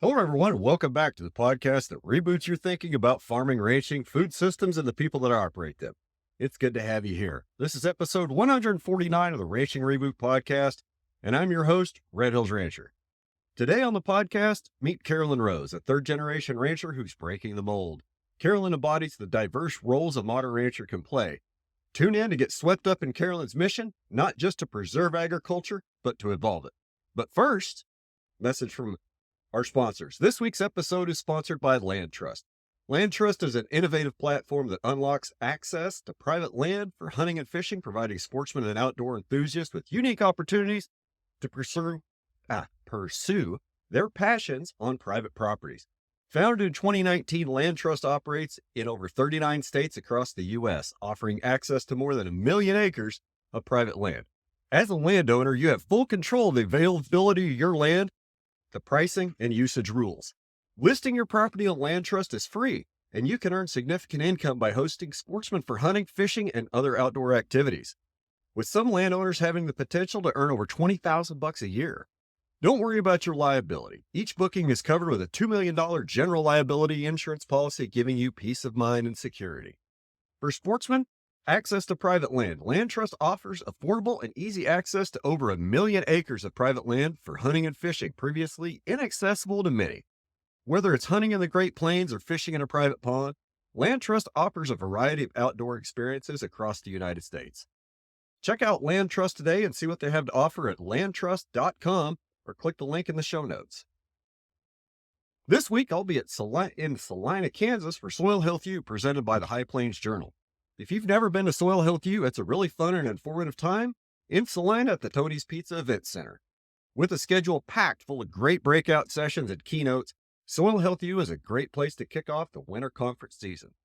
Hello, everyone. Welcome back to the podcast that reboots your thinking about farming, ranching, food systems, and the people that operate them. It's good to have you here. This is episode 149 of the Ranching Reboot podcast, and I'm your host, Red Hills Rancher. Today on the podcast, meet Karoline Rose, a third-generation rancher who's breaking the mold. Karoline embodies the diverse roles a modern rancher can play. Tune in to get swept up in Karoline's mission, not just to preserve agriculture, but to evolve it. But first, message from our sponsors. This week's episode is sponsored by Land Trust. Land Trust is an innovative platform that unlocks access to private land for hunting and fishing, providing sportsmen and outdoor enthusiasts with unique opportunities to pursue their passions on private properties. Founded in 2019, Land Trust operates in over 39 states across the U.S., offering access to more than 1 million acres of private land. As a landowner, you have full control of the availability of your land, the pricing, and usage rules. Listing your property on Land Trust is free, and you can earn significant income by hosting sportsmen for hunting, fishing, and other outdoor activities, with some landowners having the potential to earn over $20,000 a year. Don't worry about your liability. Each booking is covered with a $2 million general liability insurance policy, giving you peace of mind and security. For sportsmen, access to private land. Land Trust offers affordable and easy access to over 1 million acres of private land for hunting and fishing, previously inaccessible to many. Whether it's hunting in the Great Plains or fishing in a private pond, Land Trust offers a variety of outdoor experiences across the United States. Check out Land Trust today and see what they have to offer at landtrust.com or click the link in the show notes. This week, I'll be in Salina, Kansas for Soil Health U, presented by the High Plains Journal. If you've never been to Soil Health U, it's a really fun and informative time in Salina at the Tony's Pizza Event Center. With a schedule packed full of great breakout sessions and keynotes, Soil Health U is a great place to kick off the winter conference season.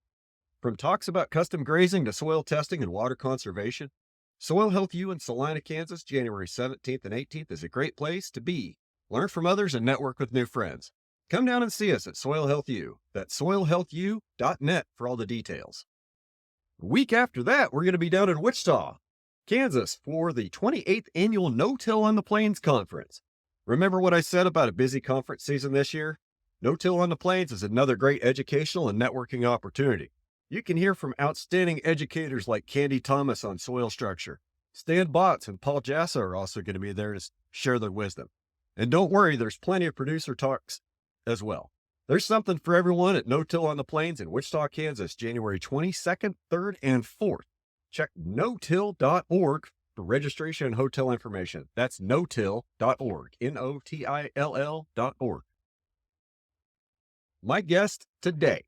From talks about custom grazing to soil testing and water conservation, Soil Health U in Salina, Kansas, January 17th and 18th is a great place to be. Learn from others and network with new friends. Come down and see us at Soil Health U. That's soilhealthu.net for all the details. A week after that, we're going to be down in Wichita, Kansas for the 28th annual No-Till on the Plains Conference. Remember what I said about a busy conference season this year? No-Till on the Plains is another great educational and networking opportunity. You can hear from outstanding educators like Candy Thomas on soil structure. Stan Botts and Paul Jassa are also going to be there to share their wisdom. And don't worry, there's plenty of producer talks as well. There's something for everyone at No-Till on the Plains in Wichita, Kansas, January 22nd, 3rd, and 4th. Check notill.org for registration and hotel information. That's notill.org, Notill.org. My guest today,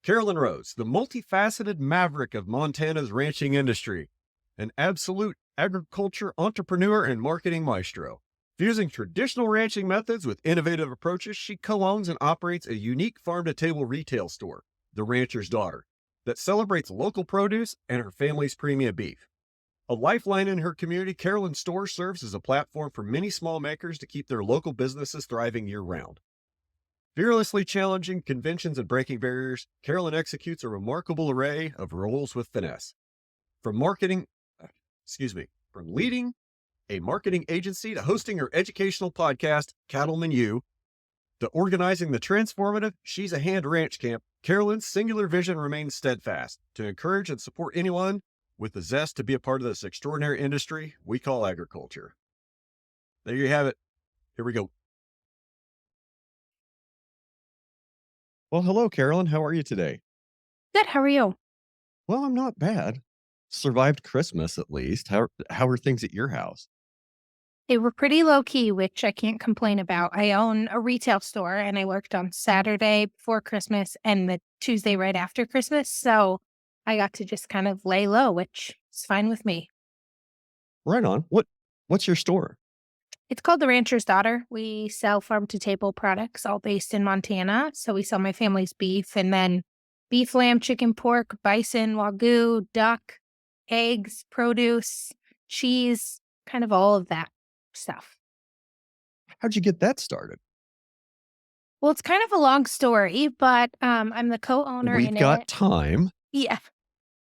Karoline Rose, the multifaceted maverick of Montana's ranching industry, an absolute agriculture entrepreneur and marketing maestro. Fusing traditional ranching methods with innovative approaches, she co-owns and operates a unique farm-to-table retail store, The Rancher's Daughter, that celebrates local produce and her family's premium beef. A lifeline in her community, Karoline's store serves as a platform for many small makers to keep their local businesses thriving year-round. Fearlessly challenging conventions and breaking barriers, Karoline executes a remarkable array of roles with finesse. From leading a marketing agency to hosting her educational podcast, Cattleman U, to organizing the transformative She's a Hand Ranch Camp, Karoline's singular vision remains steadfast to encourage and support anyone with the zest to be a part of this extraordinary industry we call agriculture. There you have it. Here we go. Well, hello, Karoline. How are you today? Good. How are you? Well, I'm not bad. Survived Christmas, at least. How are things at your house? They were pretty low key, which I can't complain about. I own a retail store and I worked on Saturday before Christmas and the Tuesday right after Christmas. So I got to just kind of lay low, which is fine with me. Right on. What's your store? It's called The Rancher's Daughter. We sell farm-to-table products, all based in Montana. So we sell my family's beef and then beef, lamb, chicken, pork, bison, wagyu, duck, eggs, produce, cheese, kind of all of that stuff. How'd you get that started? Well, it's kind of a long story, but I'm the co-owner in it. We've got time. Yeah.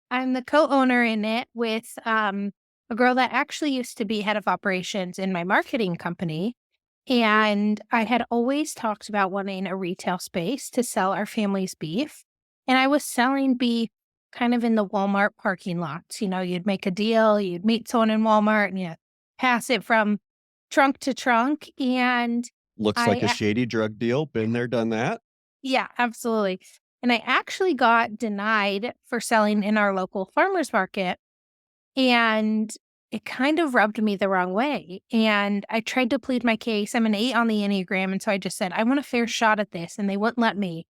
I'm the co-owner in it with a girl that actually used to be head of operations in my marketing company. And I had always talked about wanting a retail space to sell our family's beef. And I was selling beef kind of in the Walmart parking lots. You'd make a deal, you'd meet someone in Walmart and you pass it from trunk to trunk. And Looks like a I, shady drug deal. Been there, done that. yeah, absolutely. And I actually got denied for selling in our local farmer's market. And it kind of rubbed me the wrong way. And I tried to plead my case. I'm an 8 on the Enneagram. And so I just said, I want a fair shot at this. And they wouldn't let me.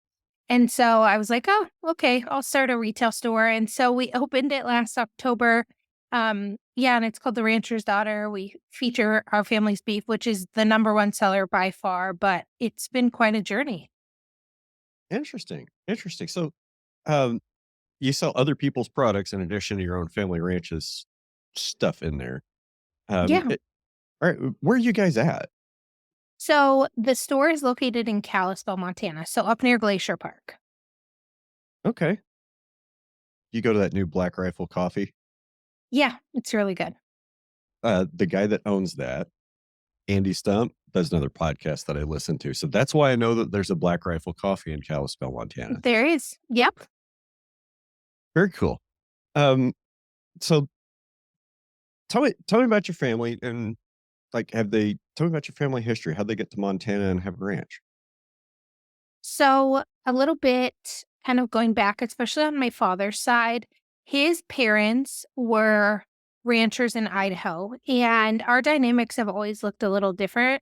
And so I was like, oh, okay, I'll start a retail store. And so we opened it last October. Yeah, and it's called The Rancher's Daughter. We feature our family's beef, which is the number one seller by far, but it's been quite a journey. Interesting. Interesting. So, um, you sell other people's products in addition to your own family ranch's stuff in there. Yeah. All right. Where are you guys at? So the store is located in Kalispell, Montana, so up near Glacier Park. Okay. You go to that new Black Rifle Coffee. Yeah, it's really good. The guy that owns that, Andy Stump, does another podcast that I listen to. So that's why I know that there's a Black Rifle Coffee in Kalispell, Montana. There is. Yep. Very cool. Um, so tell me about your family and like tell me about your family history. How'd they get to Montana and have a ranch? So a little bit kind of going back, especially on my father's side, his parents were ranchers in Idaho, and our dynamics have always looked a little different.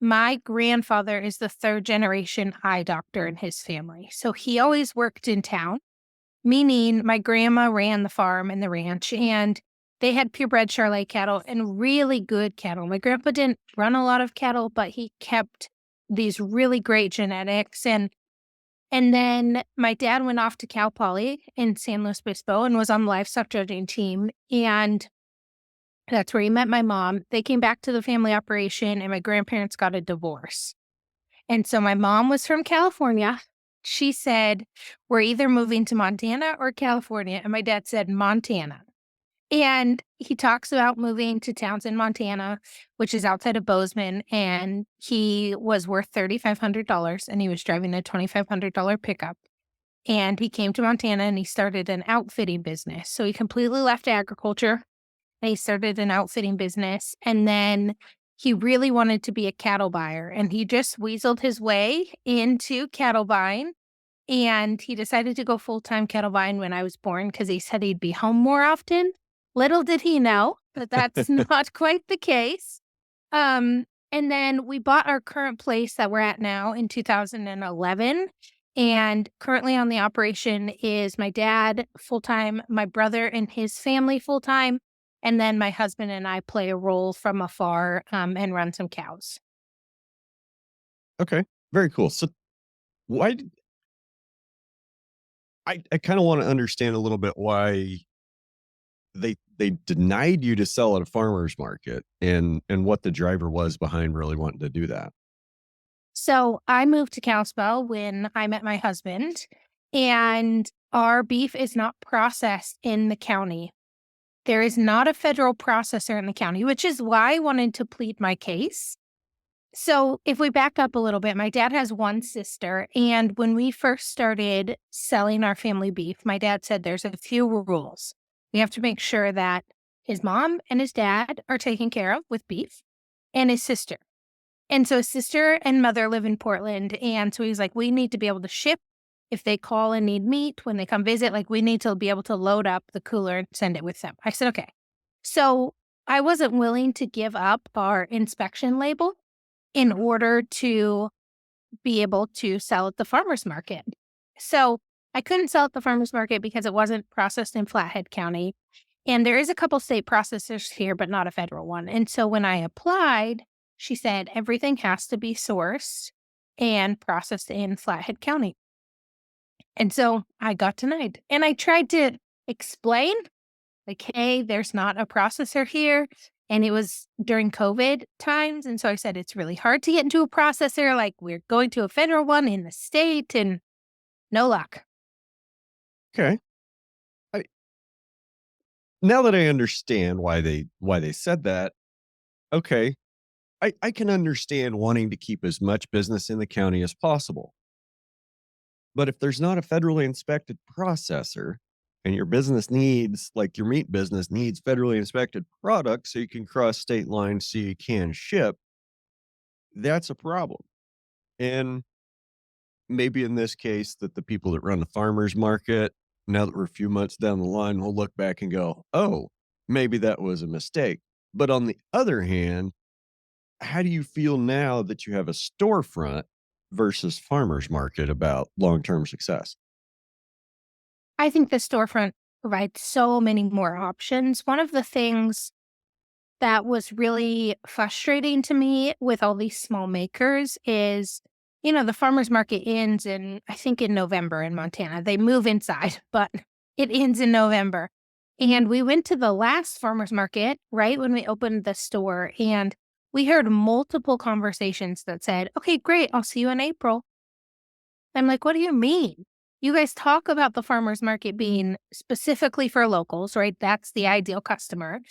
My grandfather is the third generation eye doctor in his family. So he always worked in town, meaning my grandma ran the farm and the ranch, and they had purebred Charolais cattle and really good cattle. My grandpa didn't run a lot of cattle, but he kept these really great genetics. And then my dad went off to Cal Poly in San Luis Obispo and was on the livestock judging team. And that's where he met my mom. They came back to the family operation, and my grandparents got a divorce. And so my mom was from California. She said, we're either moving to Montana or California. And my dad said, Montana. And he talks about moving to Townsend, Montana, which is outside of Bozeman. And he was worth $3,500 and he was driving a $2,500 pickup. And he came to Montana and he started an outfitting business. So he completely left agriculture and he started an outfitting business. And then he really wanted to be a cattle buyer. And he just weaseled his way into cattle buying. And he decided to go full-time cattle buying when I was born because he said he'd be home more often. Little did he know that that's not quite the case. And then we bought our current place that we're at now in 2011. And currently on the operation is my dad full-time, my brother and his family full-time, and then my husband and I play a role from afar, and run some cows. Okay. Very cool. So why did, I kind of want to understand a little bit why they denied you to sell at a farmer's market and what the driver was behind really wanting to do that. So I moved to Kalispell when I met my husband, and our beef is not processed in the county. There is not a federal processor in the county, which is why I wanted to plead my case. So if we back up a little bit, my dad has one sister. And when we first started selling our family beef, my dad said there's a few rules. We have to make sure that his mom and his dad are taken care of with beef and his sister. And so his sister and mother live in Portland. And so he's like, we need to be able to ship if they call and need meat when they come visit. Like, we need to be able to load up the cooler and send it with them. I said, okay. So I wasn't willing to give up our inspection label in order to be able to sell at the farmer's market. So I couldn't sell at the farmer's market because it wasn't processed in Flathead County. And there is a couple state processors here, but not a federal one. And so when I applied, she said everything has to be sourced and processed in Flathead County. And so I got denied. And I tried to explain, like, hey, there's not a processor here. And it was during COVID times. And so I said, it's really hard to get into a processor. Like, we're going to a federal one in the state, and no luck. Okay. I, now that I understand why they said that, okay. I can understand wanting to keep as much business in the county as possible. But if there's not a federally inspected processor and your business needs, like your meat business needs federally inspected products so you can cross state lines so you can ship, that's a problem. And maybe in this case, that the people that run the farmers market, now that we're a few months down the line, will look back and go, oh, maybe that was a mistake. But on the other hand, how do you feel now that you have a storefront versus farmers market about long-term success? I think the storefront provides so many more options. One of the things that was really frustrating to me with all these small makers is, the farmer's market ends I think in November in Montana. They move inside, but it ends in November. And we went to the last farmer's market right when we opened the store, and we heard multiple conversations that said, okay, great, I'll see you in April. I'm like, what do you mean? You guys talk about the farmer's market being specifically for locals, right? That's the ideal customer.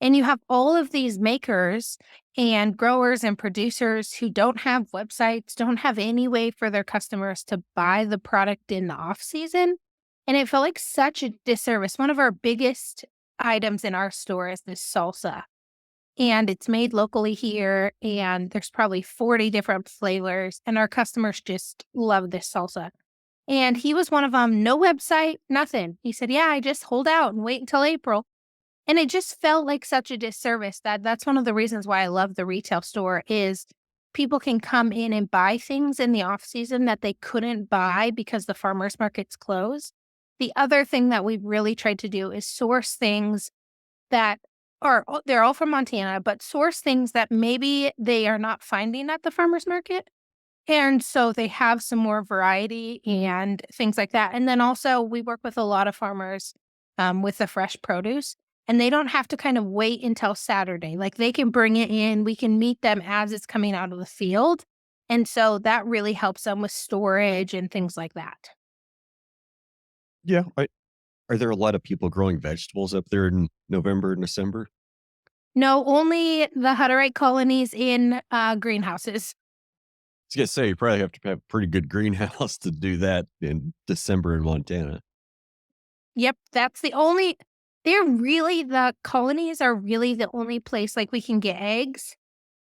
And you have all of these makers and growers and producers who don't have websites, don't have any way for their customers to buy the product in the off season. And it felt like such a disservice. One of our biggest items in our store is this salsa, and it's made locally here. And there's probably 40 different flavors. And our customers just love this salsa. And he was one of them. No website, nothing. He said, yeah, I just hold out and wait until April. And it just felt like such a disservice. That's one of the reasons why I love the retail store is people can come in and buy things in the off season that they couldn't buy because the farmers market's closed. The other thing that we've really tried to do is source things that they're all from Montana, but source things that maybe they are not finding at the farmers market. And so they have some more variety and things like that. And then also we work with a lot of farmers with the fresh produce, and they don't have to kind of wait until Saturday. Like they can bring it in, we can meet them as it's coming out of the field. And so that really helps them with storage and things like that. Yeah. Are there a lot of people growing vegetables up there in November and December? No, only the Hutterite colonies in greenhouses. I was gonna say you probably have to have a pretty good greenhouse to do that in December in Montana. Yep, the colonies are really the only place like we can get eggs.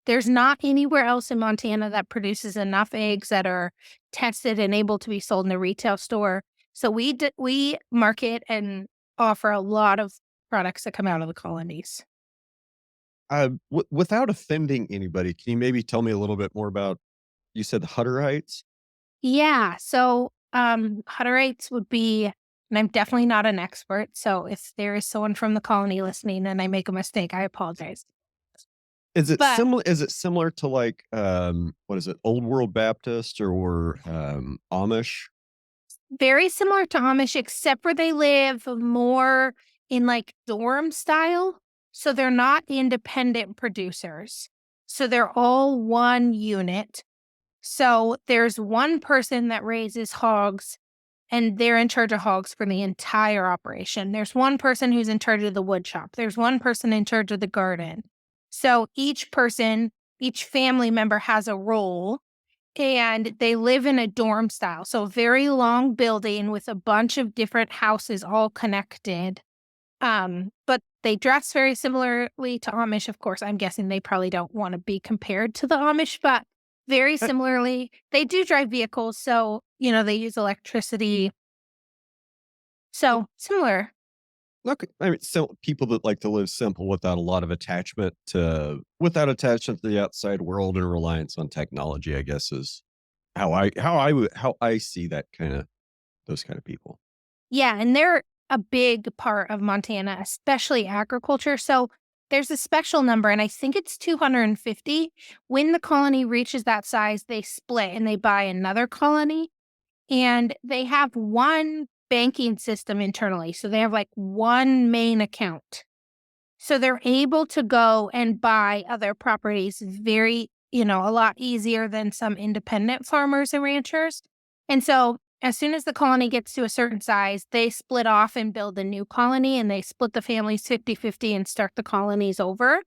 There's not anywhere else in Montana that produces enough eggs that are tested and able to be sold in the retail store. So we market and offer a lot of products that come out of the colonies. Without offending anybody, can you maybe tell me a little bit more about, you said the Hutterites? Yeah, so, Hutterites would be, and I'm definitely not an expert, so if there is someone from the colony listening and I make a mistake, I apologize. But Is it similar to like, what is it, Old World Baptist or, Amish? very similar to Amish, except for they live more in, like, dorm style, so they're not independent producers. So they're all one unit. So there's one person that raises hogs, and they're in charge of hogs for the entire operation. There's one person who's in charge of the wood shop. There's one person in charge of the garden. So each family member has a role, and they live in a dorm style. So very long building with a bunch of different houses all connected. But they dress very similarly to Amish. Of course, I'm guessing they probably don't want to be compared to the Amish, but very Uh, similarly, they do drive vehicles. So, they use electricity. So similar. Look, I mean, so people that like to live simple without a lot of attachment to the outside world and reliance on technology, I guess is how I see those kind of people. Yeah. And they're a big part of Montana, especially agriculture. So there's a special number, and I think it's 250. When the colony reaches that size, they split and they buy another colony. And they have one banking system internally. So they have like one main account. So they're able to go and buy other properties a lot easier than some independent farmers and ranchers. And so as soon as the colony gets to a certain size, they split off and build a new colony, and they split the families 50-50 and start the colonies over.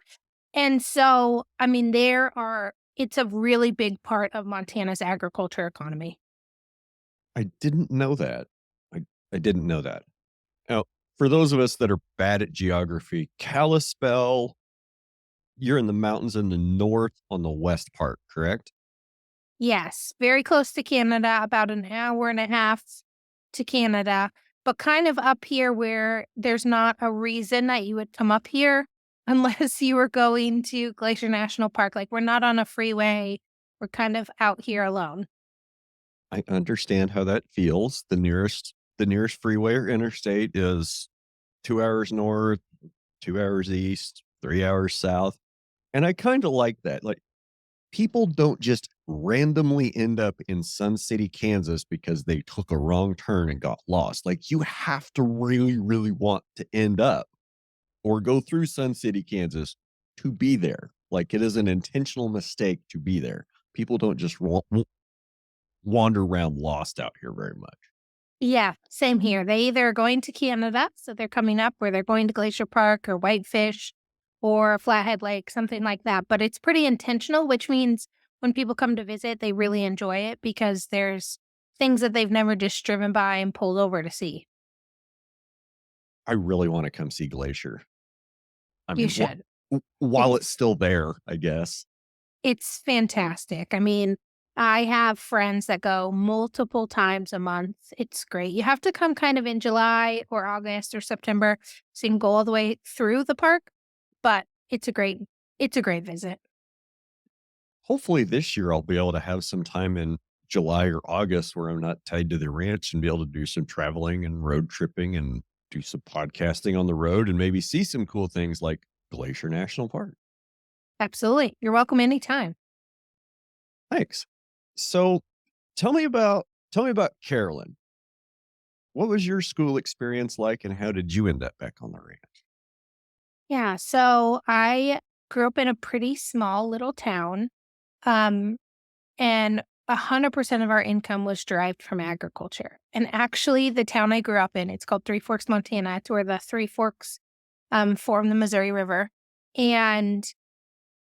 And so, I mean, it's a really big part of Montana's agriculture economy. I didn't know that. I, I didn't know that. Now, for those of us that are bad at geography, Kalispell, you're in the mountains in the north on the west part, correct? Yes, very close to Canada, about an hour and a half to Canada, but kind of up here where there's not a reason that you would come up here unless you were going to Glacier National Park. Like, we're not on a freeway. We're kind of out here alone. I understand how that feels. The nearest freeway or interstate is 2 hours north, 2 hours east, 3 hours south, and I kinda like that. Like, people don't just randomly end up in Sun City, Kansas because they took a wrong turn and got lost. Like, you have to really, really want to end up or go through Sun City, Kansas to be there. Like, it is an intentional mistake to be there. People don't just wander around lost out here very much. Yeah, same here. They either are going to Canada, so they're coming up, or they're going to Glacier Park or Whitefish or Flathead Lake, something like that. But it's pretty intentional, which means when people come to visit, they really enjoy it because there's things that they've never just driven by and pulled over to see. I really wanna come see Glacier. I You mean, should. while it's It's still there, I guess. it's fantastic. I mean, I have friends that go multiple times a month. It's great. You have to come kind of in July or August or September so you can go all the way through the park, but it's a great visit. Hopefully this year I'll be able to have some time in July or August where I'm not tied to the ranch and be able to do some traveling and road tripping and do some podcasting on the road and maybe see some cool things like Glacier National Park. Absolutely. You're welcome anytime. Thanks. So tell me about Carolyn. What was your school experience like and how did you end up back on the ranch? Yeah, so I grew up in a pretty small little town, um, and 100% of our income was derived from agriculture. And actually, the town I grew up in, it's called Three Forks, Montana. It's where the Three Forks form the Missouri River. And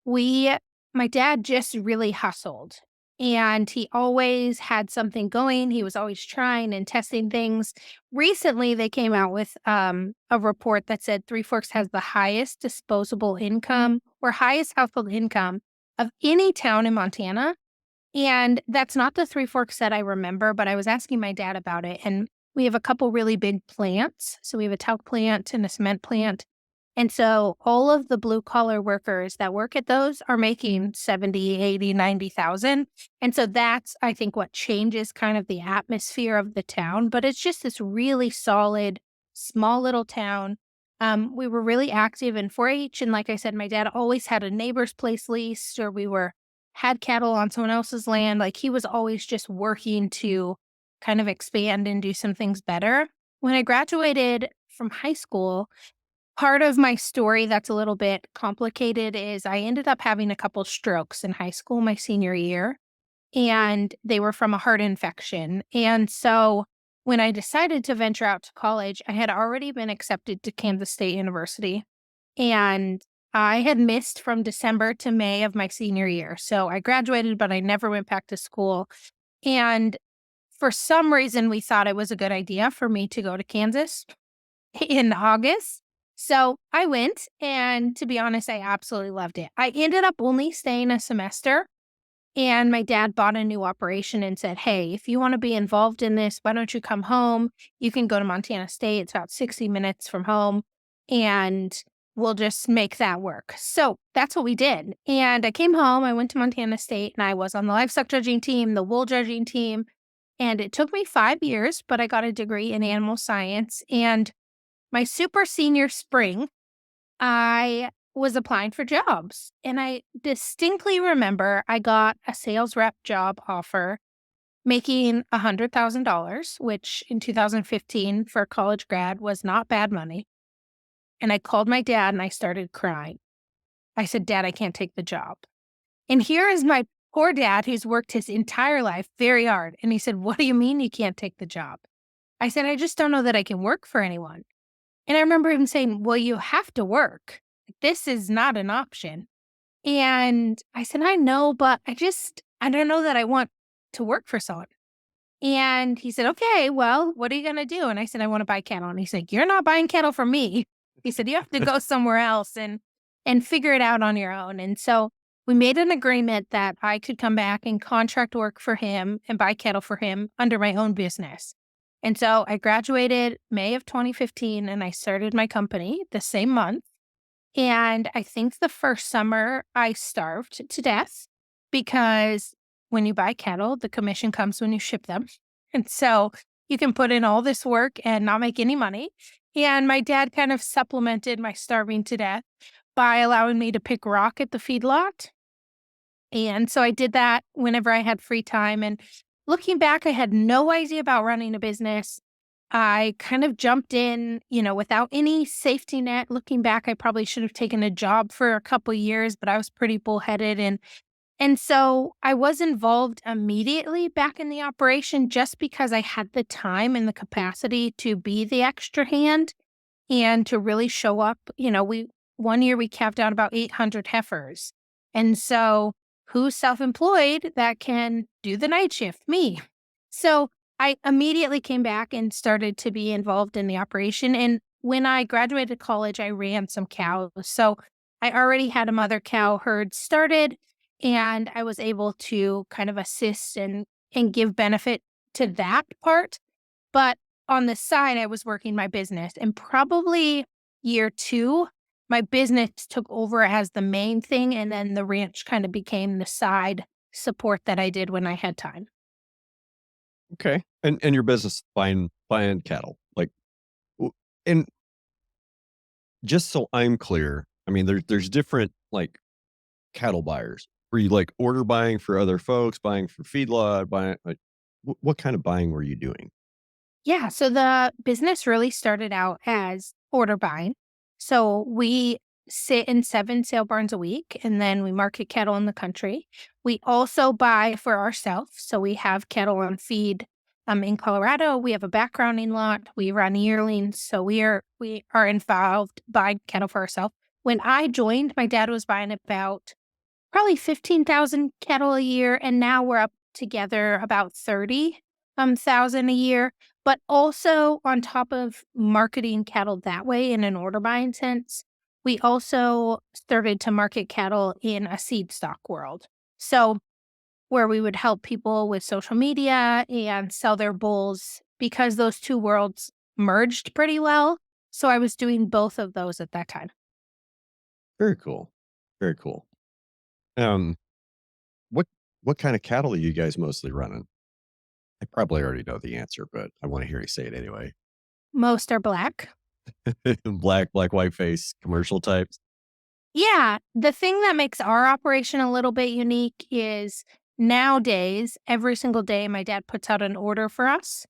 we my dad just really hustled, and he always had something going. He was always trying and testing things. Recently, they came out with, a report that said Three Forks has the highest disposable income or highest household income of any town in Montana, and that's not the Three Forks that I remember, but I was asking my dad about it, and we have a couple really big plants. So we have a talc plant and a cement plant. And so all of the blue collar workers that work at those are making 70, 80, 90,000. And so that's, I think, what changes kind of the atmosphere of the town. But it's just this really solid, small little town. We were really active in 4-H. And like I said, my dad always had a neighbor's place leased, or we were had cattle on someone else's land. Like, he was always just working to kind of expand and do some things better. When I graduated from high school, part of my story that's a little bit complicated is I ended up having a couple strokes in high school my senior year, and they were from a heart infection. And so when I decided to venture out to college, I had already been accepted to Kansas State University, and I had missed from December to May of my senior year. So I graduated, but I never went back to school. And for some reason, we thought it was a good idea for me to go to Kansas in August. So I went, and to be honest, I absolutely loved it. I ended up only staying a semester, and my dad bought a new operation and said, "Hey, if you want to be involved in this, why don't you come home? You can go to Montana State. It's about 60 minutes from home, and we'll just make that work." So that's what we did. And I came home, I went to Montana State, and I was on the livestock judging team, the wool judging team. And it took me 5 years, but I got a degree in animal science. And my super senior spring, I was applying for jobs, and I distinctly remember I got a sales rep job offer making $100,000, which in 2015 for a college grad was not bad money. And I called my dad and I started crying. I said, "Dad, I can't take the job." And here is my poor dad who's worked his entire life very hard. And he said, "What do you mean you can't take the job?" I said, "I just don't know that I can work for anyone." And I remember him saying, "Well, you have to work. This is not an option." And I said, I know, but I don't know that I want to work for someone. And he said, okay, well, what are you going to do? And I said, I want to buy cattle. And he said, you're not buying cattle from me. He said, you have to go somewhere else and figure it out on your own. And so we made an agreement that I could come back and contract work for him and buy cattle for him under my own business. And so I graduated May of 2015 and I started my company the same month. And I think the first summer I starved to death because when you buy cattle, the commission comes when you ship them. And so you can put in all this work and not make any money. And my dad kind of supplemented my starving to death by allowing me to pick rock at the feedlot. And so I did that whenever I had free time. And looking back, I had no idea about running a business. I kind of jumped in, without any safety net. Looking back, I probably should have taken a job for a couple years, but I was pretty bullheaded. And so I was involved immediately back in the operation just because I had the time and the capacity to be the extra hand and to really show up. One year we calved out about 800 heifers. And so who's self-employed that can do the night shift? Me. So I immediately came back and started to be involved in the operation. And when I graduated college, I ran some cows. So I already had a mother cow herd started and I was able to kind of assist and give benefit to that part. But on the side, I was working my business, and probably year 2, my business took over as the main thing, and then the ranch kind of became the side support that I did when I had time. Okay. And your business buying cattle. Like w- and just so I'm clear, I mean there's different like cattle buyers. Were you like order buying for other folks, buying for feedlot, buying like what kind of buying were you doing? Yeah, so the business really started out as order buying. So we sit in 7 sale barns a week, and then we market cattle in the country. We also buy for ourselves. So we have cattle on feed in Colorado. We have a backgrounding lot. We run yearlings. So we are involved buying cattle for ourselves. When I joined, my dad was buying about probably 15,000 cattle a year, and now we're up together about 30 thousand a year. But also on top of marketing cattle that way in an order buying sense, we also started to market cattle in a seed stock world. So where we would help people with social media and sell their bulls because those two worlds merged pretty well. So I was doing both of those at that time. Very cool. Very cool. Um what what kind of cattle are you guys mostly running? I probably already know the answer, but I want to hear you say it anyway. Most are black. Black, white face, commercial types. Yeah, the thing that makes our operation a little bit unique is nowadays, every single day, my dad puts out an order for us.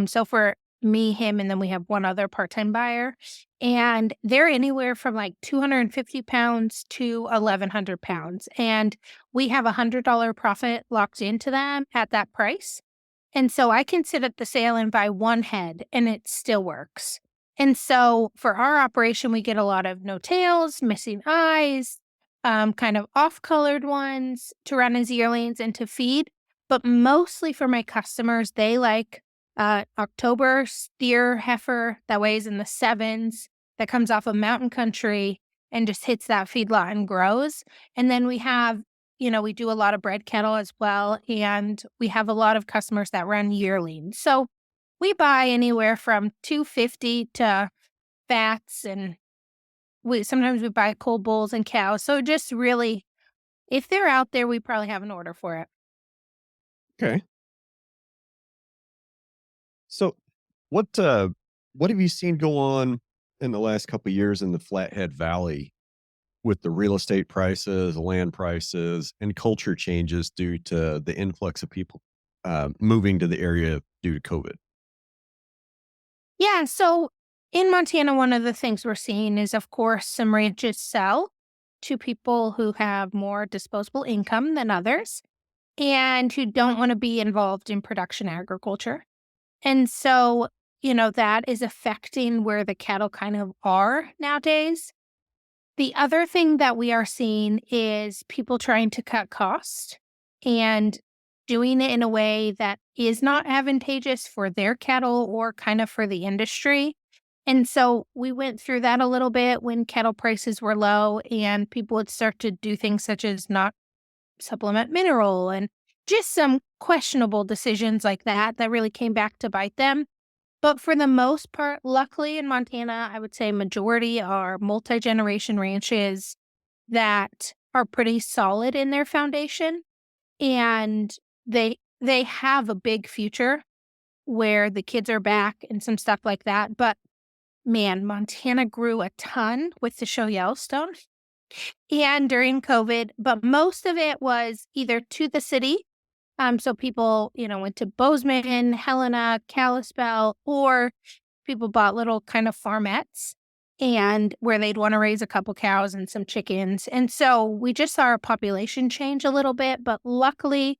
So for me, him, and then we have one other part-time buyer, and they're anywhere from like 250 pounds to 1,100 pounds, and we have $100 profit locked into them at that price. And so I can sit at the sale and buy one head and it still works. And so for our operation, we get a lot of no tails, missing eyes, kind of off colored ones to run as yearlings and to feed. But mostly for my customers, they like October steer heifer that weighs in the sevens, that comes off of mountain country and just hits that feedlot and grows. And then we do a lot of bred cattle as well, and we have a lot of customers that run yearlings. So we buy anywhere from 250 to fats, and we buy cold bulls and cows. So just really, if they're out there, we probably have an order for it. Okay. So what have you seen go on in the last couple of years in the Flathead Valley with the real estate prices, land prices, and culture changes due to the influx of people moving to the area due to COVID? Yeah. So in Montana, one of the things we're seeing is, of course, some ranches sell to people who have more disposable income than others and who don't want to be involved in production agriculture. And so, that is affecting where the cattle kind of are nowadays. The other thing that we are seeing is people trying to cut costs and doing it in a way that is not advantageous for their cattle or kind of for the industry. And so we went through that a little bit when cattle prices were low and people would start to do things such as not supplement mineral and just some questionable decisions like that that really came back to bite them. But for the most part, luckily in Montana, I would say majority are multi-generation ranches that are pretty solid in their foundation, and they have a big future where the kids are back and some stuff like that. But man, Montana grew a ton with the show Yellowstone and during COVID, but most of it was either to the city. So people, went to Bozeman, Helena, Kalispell, or people bought little kind of farmettes and where they'd want to raise a couple cows and some chickens. And so we just saw our population change a little bit, but luckily,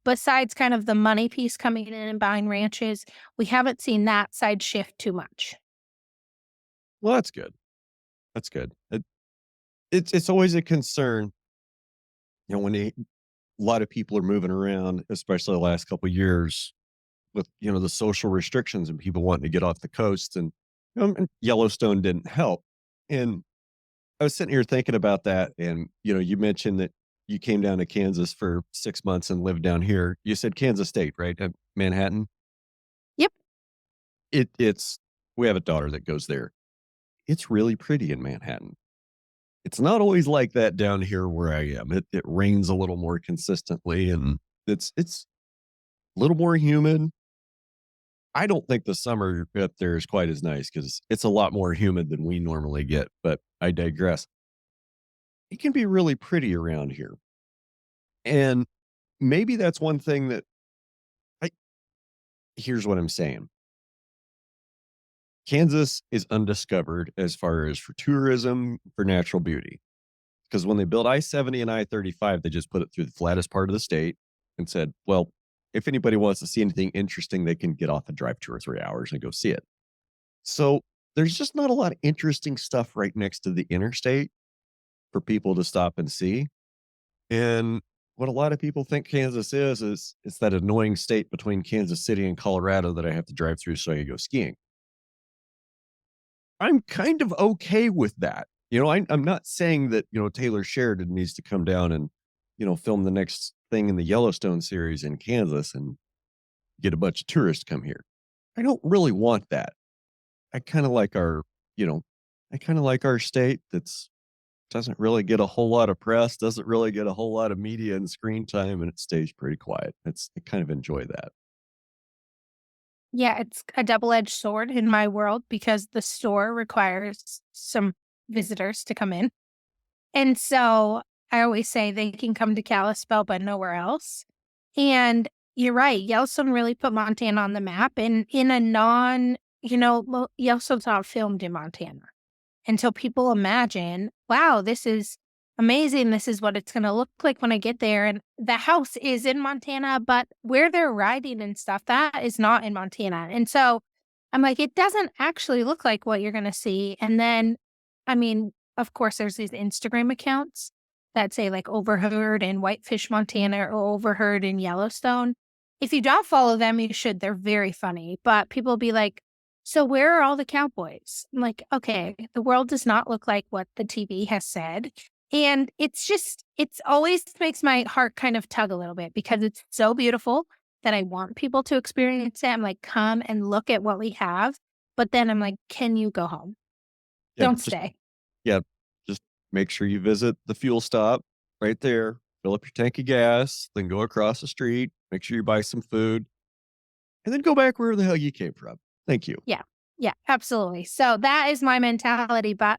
besides kind of the money piece coming in and buying ranches, we haven't seen that side shift too much. Well, that's good. That's good. It's always a concern, when a lot of people are moving around, especially the last couple of years with, the social restrictions and people wanting to get off the coast and Yellowstone didn't help. And I was sitting here thinking about that. And, you mentioned that you came down to Kansas for 6 months and lived down here. You said Kansas State, right? Manhattan. Yep. It's, we have a daughter that goes there. It's really pretty in Manhattan. It's not always like that down here where I am. It rains a little more consistently and it's a little more humid. I don't think the summer up there is quite as nice because it's a lot more humid than we normally get, but I digress. It can be really pretty around here. And maybe that's one thing that I here's what I'm saying. Kansas is undiscovered as far as for tourism, for natural beauty. Because when they built I-70 and I-35, they just put it through the flattest part of the state and said, well, if anybody wants to see anything interesting, they can get off and drive 2 or 3 hours and go see it. So there's just not a lot of interesting stuff right next to the interstate for people to stop and see. And what a lot of people think Kansas is it's that annoying state between Kansas City and Colorado that I have to drive through so I can go skiing. I'm kind of okay with that. I'm not saying that, Taylor Sheridan needs to come down and, film the next thing in the Yellowstone series in Kansas and get a bunch of tourists to come here. I don't really want that. I kind of like our, you know, I kind of like our state that's doesn't really get a whole lot of press, doesn't really get a whole lot of media and screen time, and it stays pretty quiet. I kind of enjoy that. Yeah, it's a double-edged sword in my world because the store requires some visitors to come in. And so I always say they can come to Kalispell, but nowhere else. And you're right, Yellowstone really put Montana on the map and in a Yellowstone's not filmed in Montana. Until people imagine, wow, this is amazing. This is what it's going to look like when I get there. And the house is in Montana, but where they're riding and stuff, that is not in Montana. And so I'm like, it doesn't actually look like what you're going to see. And then, I mean, of course, there's these Instagram accounts that say like overheard in Whitefish, Montana or overheard in Yellowstone. If you don't follow them, you should. They're very funny. But people will be like, so where are all the cowboys? I'm like, okay, the world does not look like what the TV has said. And it's always makes my heart kind of tug a little bit because it's so beautiful that I want people to experience it. I'm like, come and look at what we have. But then I'm like, can you go home? Yeah, Don't just stay. yeah, just make sure you visit the fuel stop right there, fill up your tank of gas, then go across the street, make sure you buy some food, and then go back where the hell you came from. Thank you. Yeah. Yeah, absolutely. So that is my mentality. But,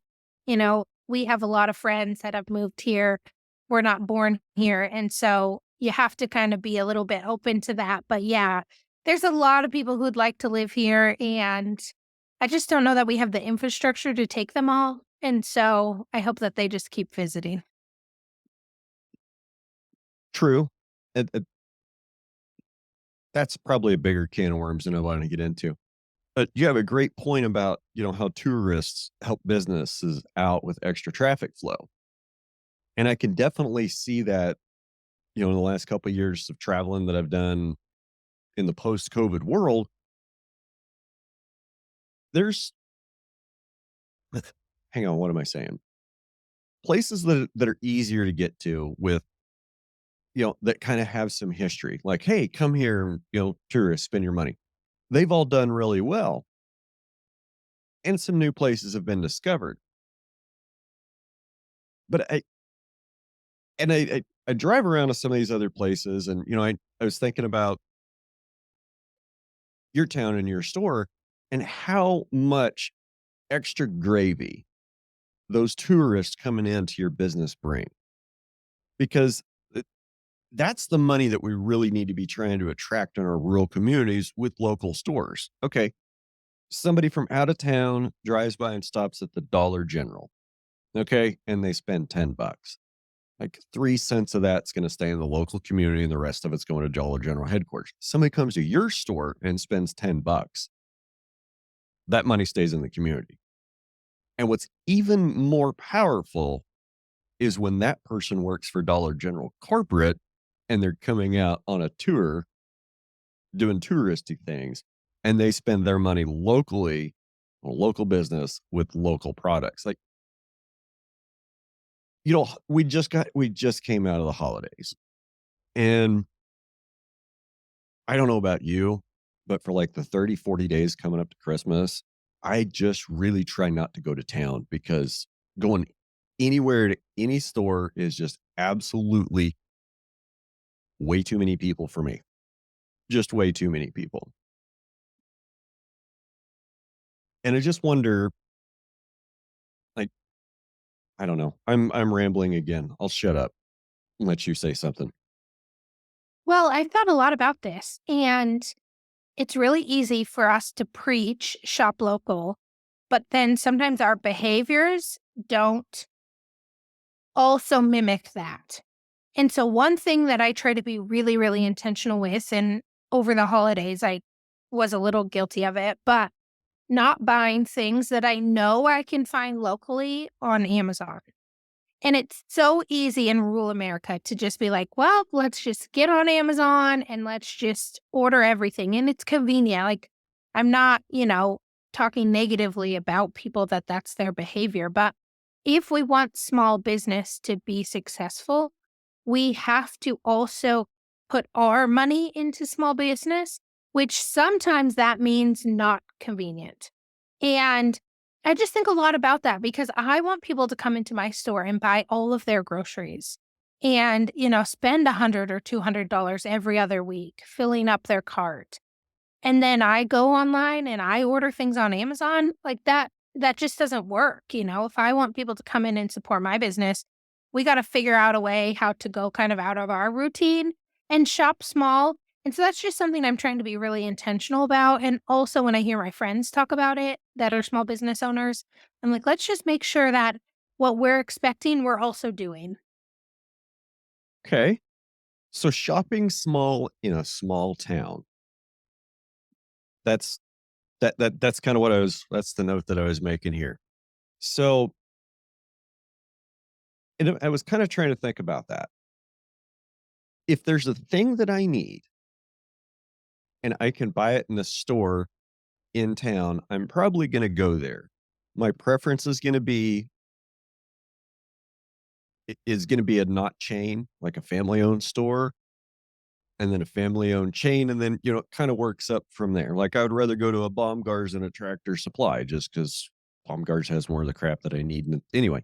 we have a lot of friends that have moved here. We're not born here. And so you have to kind of be a little bit open to that. But yeah, there's a lot of people who'd like to live here. And I just don't know that we have the infrastructure to take them all. And so I hope that they just keep visiting. True. That's probably a bigger can of worms than I want to get into. You have a great point about, how tourists help businesses out with extra traffic flow. And I can definitely see that, in the last couple of years of traveling that I've done in the post-COVID world, there's hang on, what am I saying? Places that are easier to get to with, that kind of have some history. Like, hey, come here, tourists, spend your money. They've all done really well. And some new places have been discovered. But I drive around to some of these other places, and I was thinking about your town and your store and how much extra gravy those tourists coming into your business bring, because that's the money that we really need to be trying to attract in our rural communities with local stores. Okay, somebody from out of town drives by and stops at the Dollar General. Okay, and they spend $10. Like 3 cents of that's going to stay in the local community, and the rest of it's going to Dollar General headquarters. Somebody comes to your store and spends $10. That money stays in the community. And what's even more powerful is when that person works for Dollar General corporate and they're coming out on a tour doing touristy things, and they spend their money locally on a local business with local products. Like, we just came out of the holidays, and I don't know about you, but for like the 30, 40 days coming up to Christmas, I just really try not to go to town, because going anywhere to any store is just absolutely way too many people for me. Just way too many people. And I just wonder, like, I don't know. I'm rambling again. I'll shut up and let you say something. Well, I've thought a lot about this, and it's really easy for us to preach shop local, but then sometimes our behaviors don't also mimic that. And so, one thing that I try to be really, really intentional with, and over the holidays, I was a little guilty of it, but not buying things that I know I can find locally on Amazon. And it's so easy in rural America to just be like, well, let's just get on Amazon and let's just order everything. And it's convenient. Like, I'm not, talking negatively about people that that's their behavior. But if we want small business to be successful, we have to also put our money into small business, which sometimes that means not convenient. And I just think a lot about that because I want people to come into my store and buy all of their groceries and, spend $100 or $200 every other week filling up their cart. And then I go online and I order things on Amazon like that just doesn't work. If I want people to come in and support my business, we got to figure out a way how to go kind of out of our routine and shop small. And so that's just something I'm trying to be really intentional about. And also, when I hear my friends talk about it that are small business owners, I'm like, let's just make sure that what we're expecting, we're also doing. Okay. So shopping small in a small town. That's that's kind of that's the note that I was making here. So, and I was kind of trying to think about that. If there's a thing that I need and I can buy it in the store in town, I'm probably going to go there. My preference is going to be a not chain, like a family owned store, and then a family owned chain, and then it kind of works up from there. Like, I would rather go to a Baumgars than a Tractor Supply, just because Baumgars has more of the crap that I need. And anyway,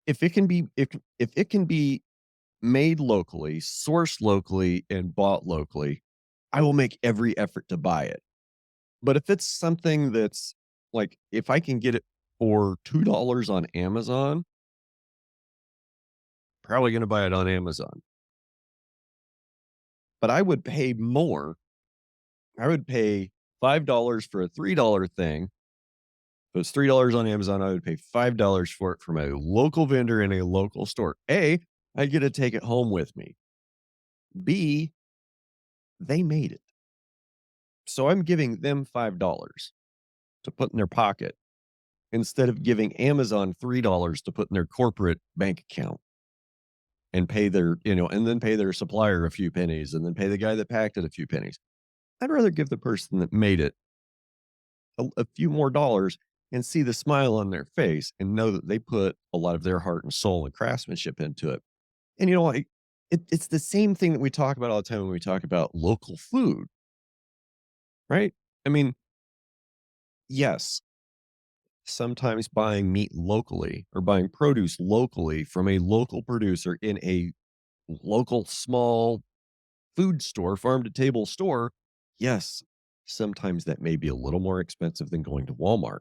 if it can be made locally, sourced locally, and bought locally, I will make every effort to buy it. But if it's something that's like, if I can get it for $2 on Amazon, probably going to buy it on Amazon. But I would pay more. I would pay $5 for a $3 thing. If it was $3 on Amazon, I would pay $5 for it from a local vendor in a local store. A, I get to take it home with me. B, they made it. So I'm giving them $5 to put in their pocket instead of giving Amazon $3 to put in their corporate bank account and pay their, and then pay their supplier a few pennies and then pay the guy that packed it a few pennies. I'd rather give the person that made it a few more dollars and see the smile on their face and know that they put a lot of their heart and soul and craftsmanship into it. And what? It's the same thing that we talk about all the time when we talk about local food, right? I mean, yes, sometimes buying meat locally or buying produce locally from a local producer in a local small food store, farm to table store, yes, sometimes that may be a little more expensive than going to Walmart.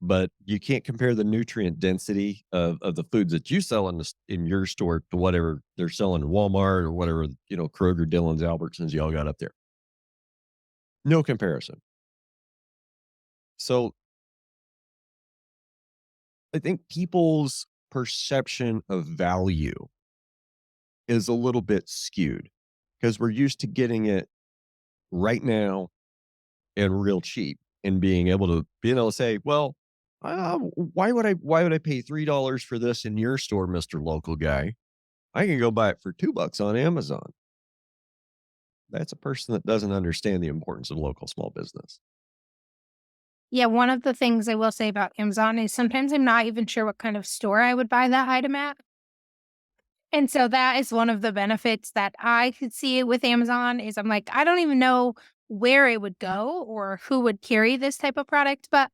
But you can't compare the nutrient density of the foods that you sell in your store to whatever they're selling in Walmart or whatever, Kroger, Dillon's, Albertsons, y'all got up there. No comparison. So I think people's perception of value is a little bit skewed because we're used to getting it right now and real cheap and being able to say, well, why would I pay $3 for this in your store, Mr. Local Guy? I can go buy it for $2 on Amazon. That's a person that doesn't understand the importance of local small business. Yeah, one of the things I will say about Amazon is sometimes I'm not even sure what kind of store I would buy that item at. And so that is one of the benefits that I could see with Amazon is I'm like, I don't even know where it would go or who would carry this type of product, but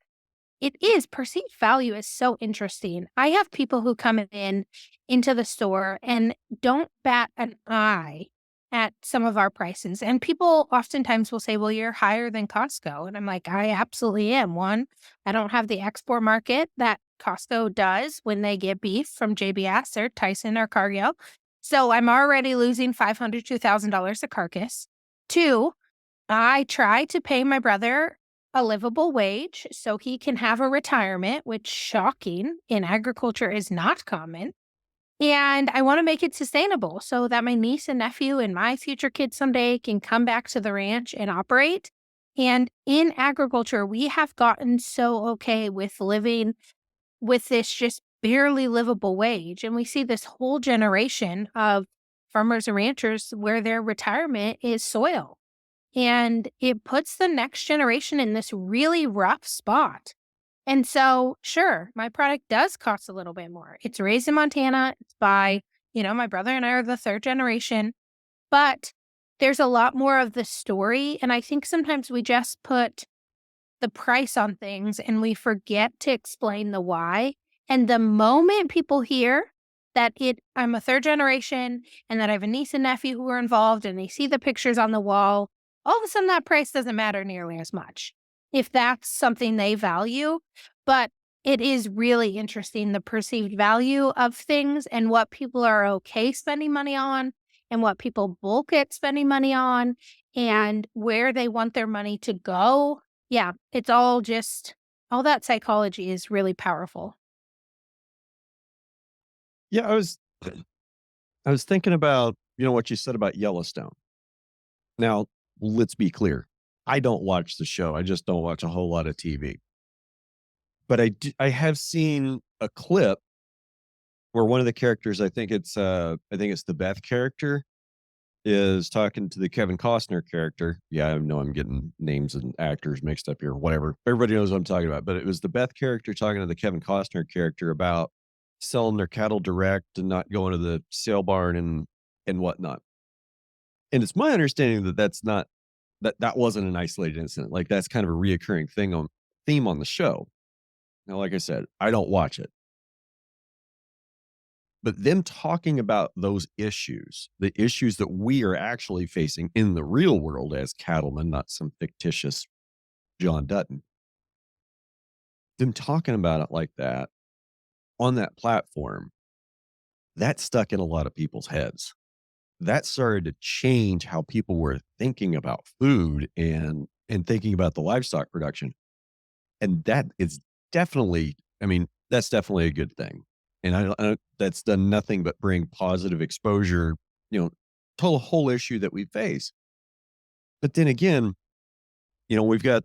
it is perceived value is so interesting. I have people who come in into the store and don't bat an eye at some of our prices. And people oftentimes will say, "Well, you're higher than Costco." And I'm like, "I absolutely am." One, I don't have the export market that Costco does when they get beef from JBS or Tyson or Cargill. So I'm already losing $500 to $1,000 a carcass. Two, I try to pay my brother a livable wage so he can have a retirement, which shocking in agriculture is not common. And I want to make it sustainable so that my niece and nephew and my future kids someday can come back to the ranch and operate. And in agriculture, we have gotten so okay with living with this just barely livable wage. And we see this whole generation of farmers and ranchers where their retirement is soil. And it puts the next generation in this really rough spot. And so, sure, my product does cost a little bit more. It's raised in Montana. It's by, my brother and I are the third generation, but there's a lot more of the story. And I think sometimes we just put the price on things and we forget to explain the why. And the moment people hear that I'm a third generation and that I have a niece and nephew who are involved and they see the pictures on the wall, all of a sudden that price doesn't matter nearly as much if that's something they value. But it is really interesting the perceived value of things and what people are okay spending money on and what people bulk at spending money on and where they want their money to go. Yeah, it's all that psychology is really powerful. Yeah, I was thinking about, what you said about Yellowstone. Now, let's be clear. I don't watch the show. I just don't watch a whole lot of TV. But I have seen a clip where one of the characters, I think it's the Beth character, is talking to the Kevin Costner character. Yeah, I know I'm getting names and actors mixed up here, whatever. Everybody knows what I'm talking about. But it was the Beth character talking to the Kevin Costner character about selling their cattle direct and not going to the sale barn and whatnot. And it's my understanding that that wasn't an isolated incident. Like that's kind of a reoccurring theme on the show. Now, like I said, I don't watch it. But them talking about those issues, the issues that we are actually facing in the real world as cattlemen, not some fictitious John Dutton, them talking about it like that on that platform, that stuck in a lot of people's heads. That started to change how people were thinking about food and thinking about the livestock production. And that is definitely, I mean, that's definitely a good thing. And that's done nothing but bring positive exposure, you know, to the whole issue that we face. But then again, we've got,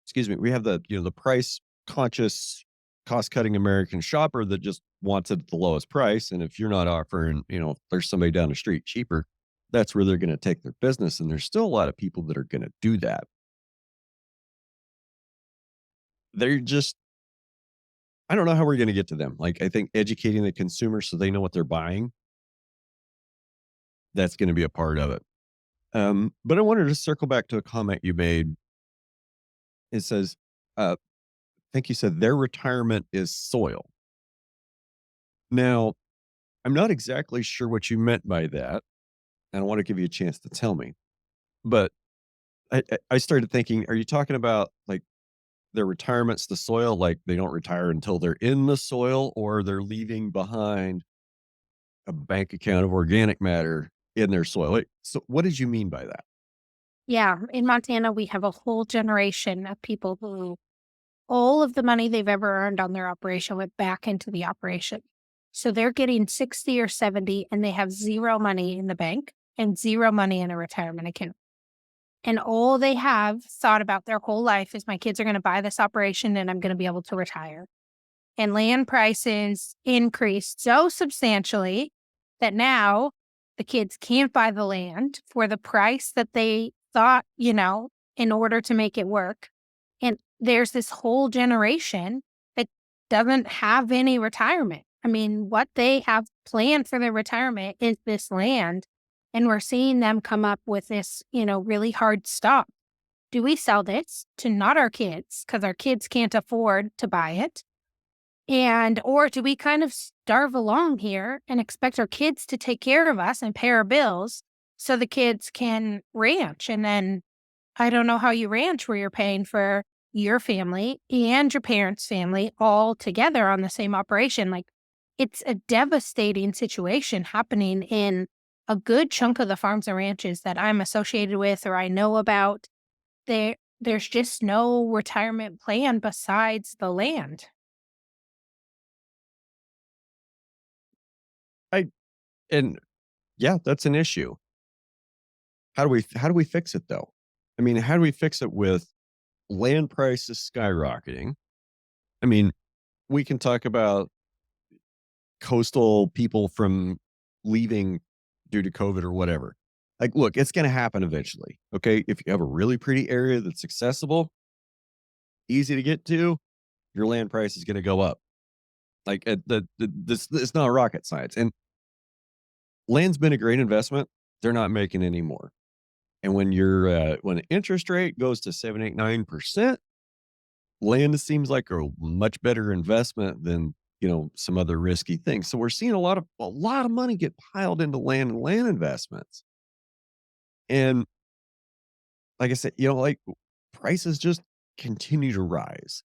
excuse me, we have the price conscious, cost cutting American shopper that just wants it at the lowest price. And if you're not offering, if there's somebody down the street cheaper, that's where they're going to take their business. And there's still a lot of people that are going to do that. They're just, I don't know how we're going to get to them. Like, I think educating the consumer so they know what they're buying, that's going to be a part of it. But I wanted to circle back to a comment you made. It says, I think you said their retirement is soil. Now, I'm not exactly sure what you meant by that, and I want to give you a chance to tell me. But I started thinking, are you talking about like their retirement's the soil, like they don't retire until they're in the soil, or they're leaving behind a bank account of organic matter in their soil? So, what did you mean by that? Yeah, in Montana, we have a whole generation of people who all of the money they've ever earned on their operation went back into the operation. So they're getting 60 or 70 and they have zero money in the bank and zero money in a retirement account. And all they have thought about their whole life is my kids are going to buy this operation and I'm going to be able to retire. And land prices increased so substantially that now the kids can't buy the land for the price that they thought, in order to make it work. And there's this whole generation that doesn't have any retirement. I mean, what they have planned for their retirement is this land. And we're seeing them come up with this, really hard stop. Do we sell this to not our kids because our kids can't afford to buy it? And or do we kind of starve along here and expect our kids to take care of us and pay our bills so the kids can ranch? And then I don't know how you ranch where you're paying for your family and your parents' family all together on the same operation. Like, it's a devastating situation happening in a good chunk of the farms and ranches that I'm associated with or I know about. There's just no retirement plan besides the land. I and yeah, that's an issue. How do we fix it though? I mean, how do we fix it with land prices skyrocketing? I mean, we can talk about coastal people from leaving due to COVID or whatever. Like, look, it's going to happen eventually. Okay. If you have a really pretty area that's accessible, easy to get to, your land price is going to go up. Like, this it's not rocket science. And land's been a great investment. They're not making any more. And when the interest rate goes to 7, 8, 9%, land seems like a much better investment than, some other risky things. So we're seeing a lot of money get piled into land and land investments. And like I said, like prices just continue to rise.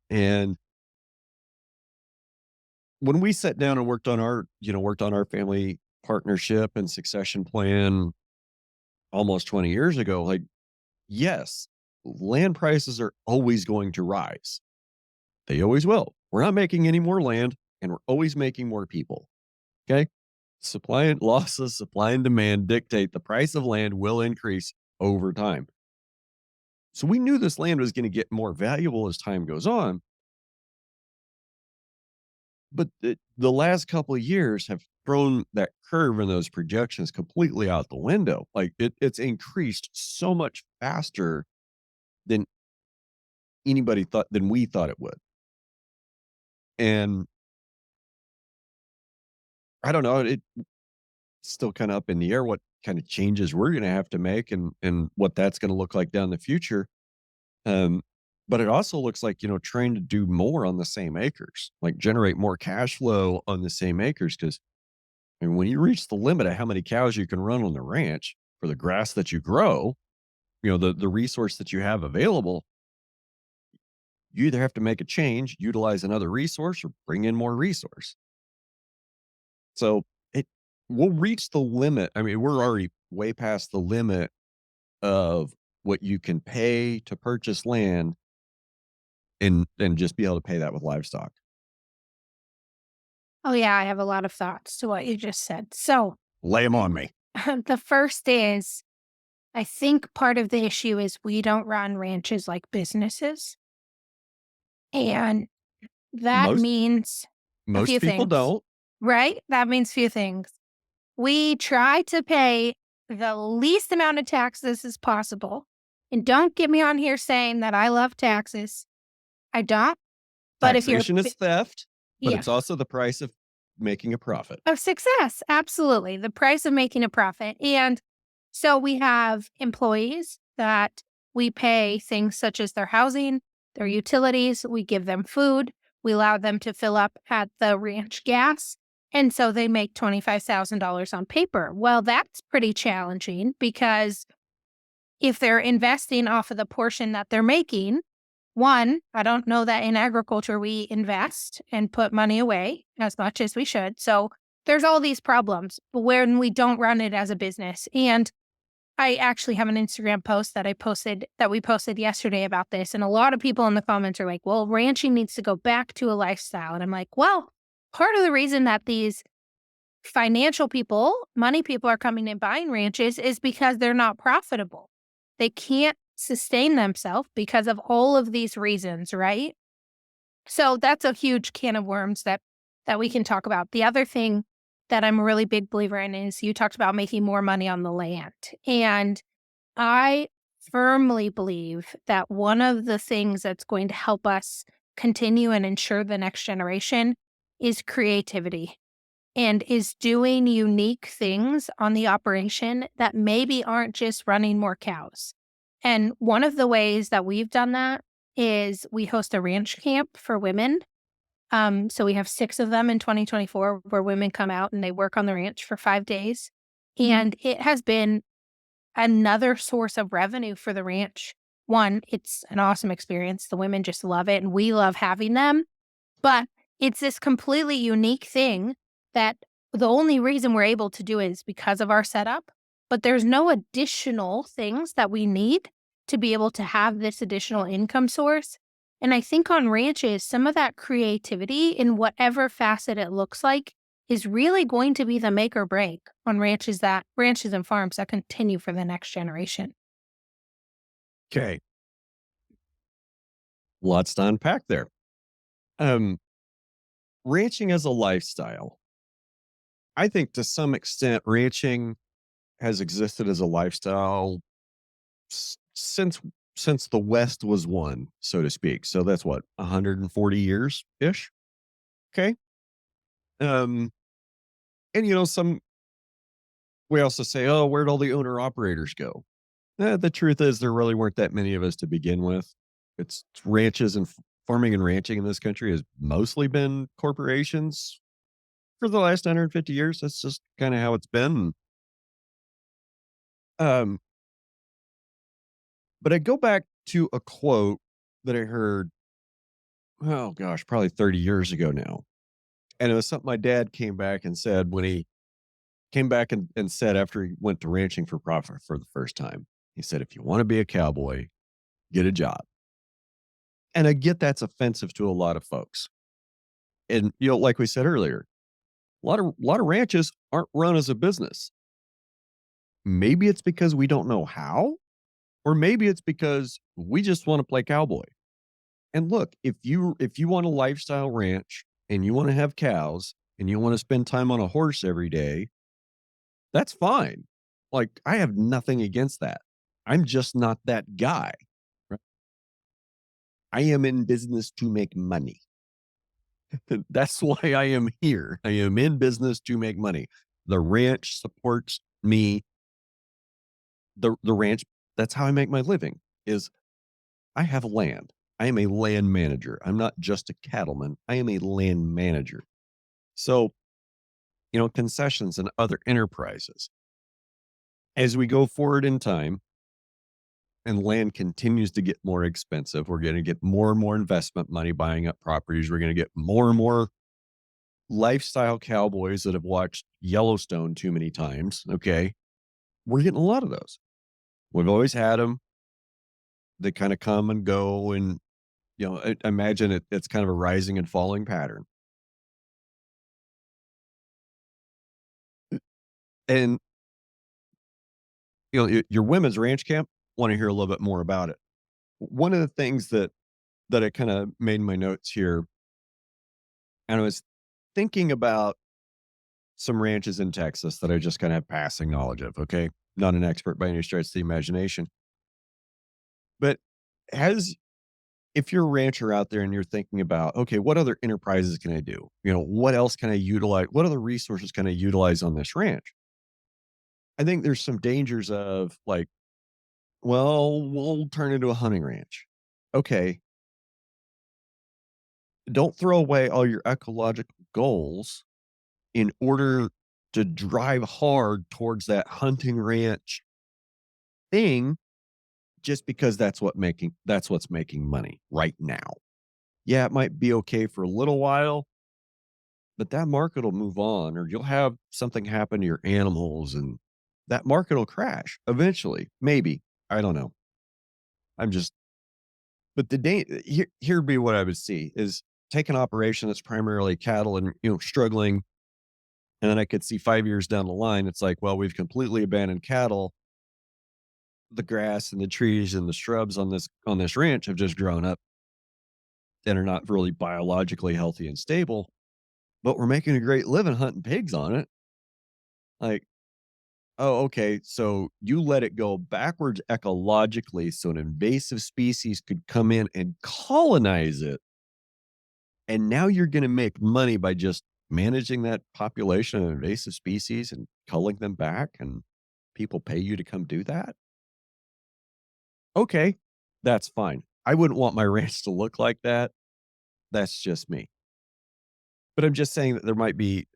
And when we sat down and worked on our family partnership and succession plan almost 20 years ago, like, yes, land prices are always going to rise. They always will. We're not making any more land and we're always making more people. Okay. Supply and losses, supply and demand dictate the price of land will increase over time. So we knew this land was going to get more valuable as time goes on. But the last couple of years have thrown that curve and those projections completely out the window. Like it's increased so much faster than than we thought it would. And I don't know, it's still kind of up in the air what kind of changes we're going to have to make and what that's going to look like down the future. Um, but it also looks like, trying to do more on the same acres, like generate more cash flow on the same acres. Cause I mean, when you reach the limit of how many cows you can run on the ranch for the grass that you grow, the resource that you have available, you either have to make a change, utilize another resource, or bring in more resource. So it we'll reach the limit. I mean, we're already way past the limit of what you can pay to purchase land and just be able to pay that with livestock. Oh, yeah, I have a lot of thoughts to what you just said. So, Lay them on me. the first is I think part of the issue is we don't run ranches like businesses. And that Most means a most few people things, don't. right? That means few things. We try to pay the least amount of taxes as possible. And don't get me on here saying that I love taxes. I don't. But if you're, Taxation is theft, but yeah, it's also the price of making a profit. of success, absolutely. The price of making a profit. And so we have employees that we pay things such as their housing, their utilities, we give them food, we allow them to fill up at the ranch gas. And so they make $25,000 on paper. Well, that's pretty challenging because if they're investing off of the portion that they're making, one, I don't know that in agriculture we invest and put money away as much as we should. So there's all these problems when we don't run it as a business. And I actually have an Instagram post that we posted yesterday about this. And a lot of people in the comments are like, well, ranching needs to go back to a lifestyle. And I'm like, well, part of the reason that these financial people, money people are coming and buying ranches is because they're not profitable. They can't sustain themselves because of all of these reasons, right? So that's a huge can of worms that we can talk about. The other thing that I'm a really big believer in is you talked about making more money on the land. And I firmly believe that one of the things that's going to help us continue and ensure the next generation is creativity and is doing unique things on the operation that maybe aren't just running more cows. And one of the ways that we've done that is we host a ranch camp for women. So we have 6 of them in 2024 where women come out and they work on the ranch for 5 days. And it has been another source of revenue for the ranch. One, it's an awesome experience. The women just love it and we love having them. But it's this completely unique thing that the only reason we're able to do it is because of our setup, but there's no additional things that we need to be able to have this additional income source. And I think on ranches, some of that creativity in whatever facet it looks like is really going to be the make or break on ranches and farms that continue for the next generation. Okay. Lots to unpack there. Um, Ranching as a lifestyle. I think to some extent, ranching has existed as a lifestyle since the West was won, so to speak. So that's what 140 years ish. Okay. Um, and some we also say, oh, where'd all the owner operators go? The truth is, there really weren't that many of us to begin with. It's ranches and farming and ranching in this country has mostly been corporations for the last 150 years. That's just kind of how it's been. Um, but I go back to a quote that I heard, oh gosh, probably 30 years ago now. And it was something my dad came back and said when he came back and said after he went to ranching for profit for the first time. He said, if you want to be a cowboy, get a job. And I get that's offensive to a lot of folks. And like we said earlier, a lot of ranches aren't run as a business. Maybe it's because we don't know how, or maybe it's because we just want to play cowboy. And look, if you want a lifestyle ranch and you want to have cows and you want to spend time on a horse every day, that's fine. Like I have nothing against that. I'm just not that guy. Right? I am in business to make money. That's why I am here. I am in business to make money. The ranch supports me. The ranch, that's how I make my living is I have land. I am a land manager. I'm not just a cattleman. I am a land manager. So, concessions and other enterprises. As we go forward in time and land continues to get more expensive, we're going to get more and more investment money buying up properties. We're going to get more and more lifestyle cowboys that have watched Yellowstone too many times. Okay. We're getting a lot of those. We've always had them. They kind of come and go. And, I imagine it's kind of a rising and falling pattern. And your women's ranch camp, want to hear a little bit more about it. One of the things that I kind of made in my notes here, and I was thinking about some ranches in Texas that I just kind of have passing knowledge of. Okay. Not an expert by any stretch of the imagination, but has if you're a rancher out there and you're thinking about, okay, what other enterprises can I do? What else can I utilize? What other resources can I utilize on this ranch? I think there's some dangers of like, well, we'll turn into a hunting ranch. Okay. Don't throw away all your ecological goals in order to drive hard towards that hunting ranch thing just because that's what's making money right now. Yeah, it might be okay for a little while, but that market will move on, or you'll have something happen to your animals and that market will crash eventually. Maybe. I don't know. I'm just but the day here'd be what I would see is take an operation that's primarily cattle and struggling. And then I could see 5 years down the line, it's like, well, we've completely abandoned cattle. The grass and the trees and the shrubs on this ranch have just grown up and are not really biologically healthy and stable, but we're making a great living hunting pigs on it. Like, oh, okay. So you let it go backwards ecologically so an invasive species could come in and colonize it. And now you're going to make money by just managing that population of invasive species and culling them back. And people pay you to come do that. Okay, that's fine. I wouldn't want my ranch to look like that. That's just me. But I'm just saying that there might be,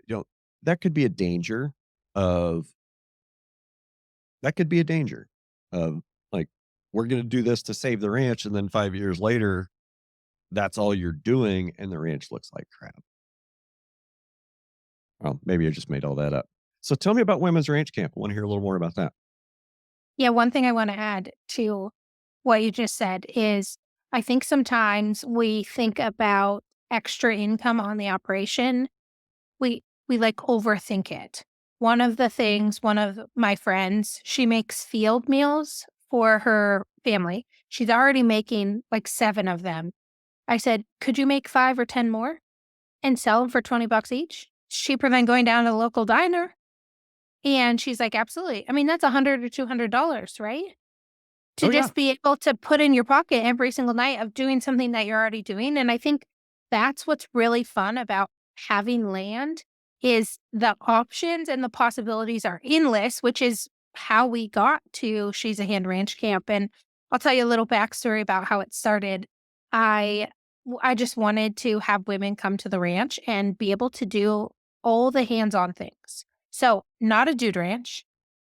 that could be a danger of that could be a danger of like, we're going to do this to save the ranch. And then 5 years later, that's all you're doing. And the ranch looks like crap. Well, maybe I just made all that up. So tell me about Women's Ranch Camp. I want to hear a little more about that. Yeah, one thing I want to add to what you just said is I think sometimes we think about extra income on the operation. We like overthink it. One of my friends, she makes field meals for her family. She's already making like 7 of them. I said, "Could you make 5 or 10 more and sell them for $20 each? It's cheaper than going down to the local diner." And she's like, "Absolutely." I mean, that's $100 or $200, right? To Oh, yeah. just be able to put in your pocket every single night of doing something that you're already doing, and I think that's what's really fun about having land is the options and the possibilities are endless, which is how we got to She's a Hand Ranch Camp, and I'll tell you a little backstory about how it started. I I just wanted to have women come to the ranch and be able to do all the hands-on things. So, not a dude ranch,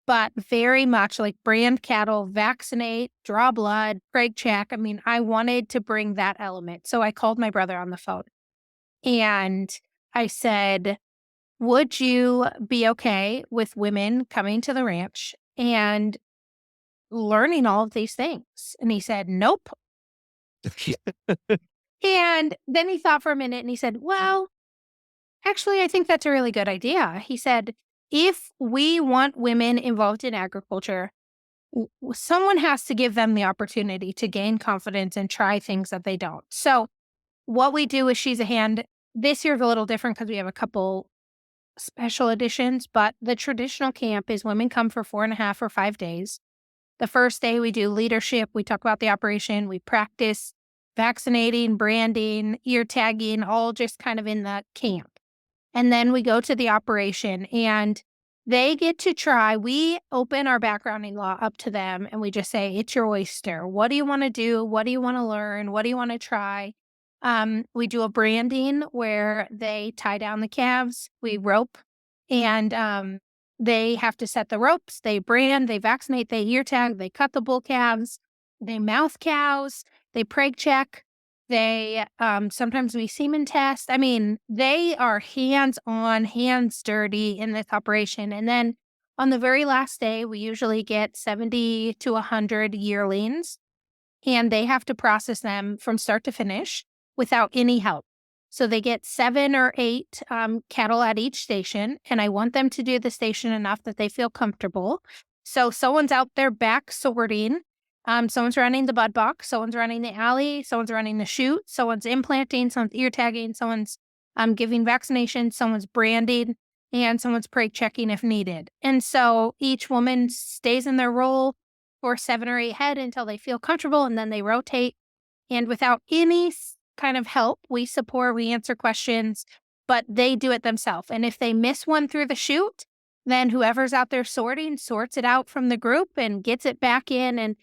but very much like brand cattle, vaccinate, draw blood, preg check. I mean, I wanted to bring that element. So I called my brother on the phone and I said, "Would you be okay with women coming to the ranch and learning all of these things?" And he said, "Nope." And then he thought for a minute and he said, "Well, actually, I think that's a really good idea." He said, "If we want women involved in agriculture, someone has to give them the opportunity to gain confidence and try things that they don't." So, what we do is She's a Hand. This year's a little different because we have a couple special editions, but the traditional camp is women come for 4.5 or 5 days. The first day we do leadership. We talk about the operation. We practice vaccinating, branding, ear tagging, all just kind of in the camp. And then we go to the operation and they get to try. We open our backgrounding law up to them and we just say, "It's your oyster. What do you want to do? What do you want to learn? What do you want to try?" We do a branding where they tie down the calves, we rope, and they have to set the ropes, they brand, they vaccinate, they ear tag, they cut the bull calves, they mouth cows, they preg check. They, sometimes we semen test. I mean, they are hands-on, hands dirty in this operation, and then on the very last day, we usually get 70 to 100 yearlings, and they have to process them from start to finish without any help. So they get 7 or 8, cattle at each station, and I want them to do the station enough that they feel comfortable, So someone's out there back sorting. Someone's running the bud box. Someone's running the alley. Someone's running the chute. Someone's implanting. Someone's ear tagging. Someone's giving vaccinations. Someone's branding. And someone's preg checking if needed. And so each woman stays in their role for 7 or 8 head until they feel comfortable, and then they rotate. And without any kind of help, we support, we answer questions, but they do it themselves. And if they miss one through the chute, then whoever's out there sorting sorts it out from the group and gets it back in. And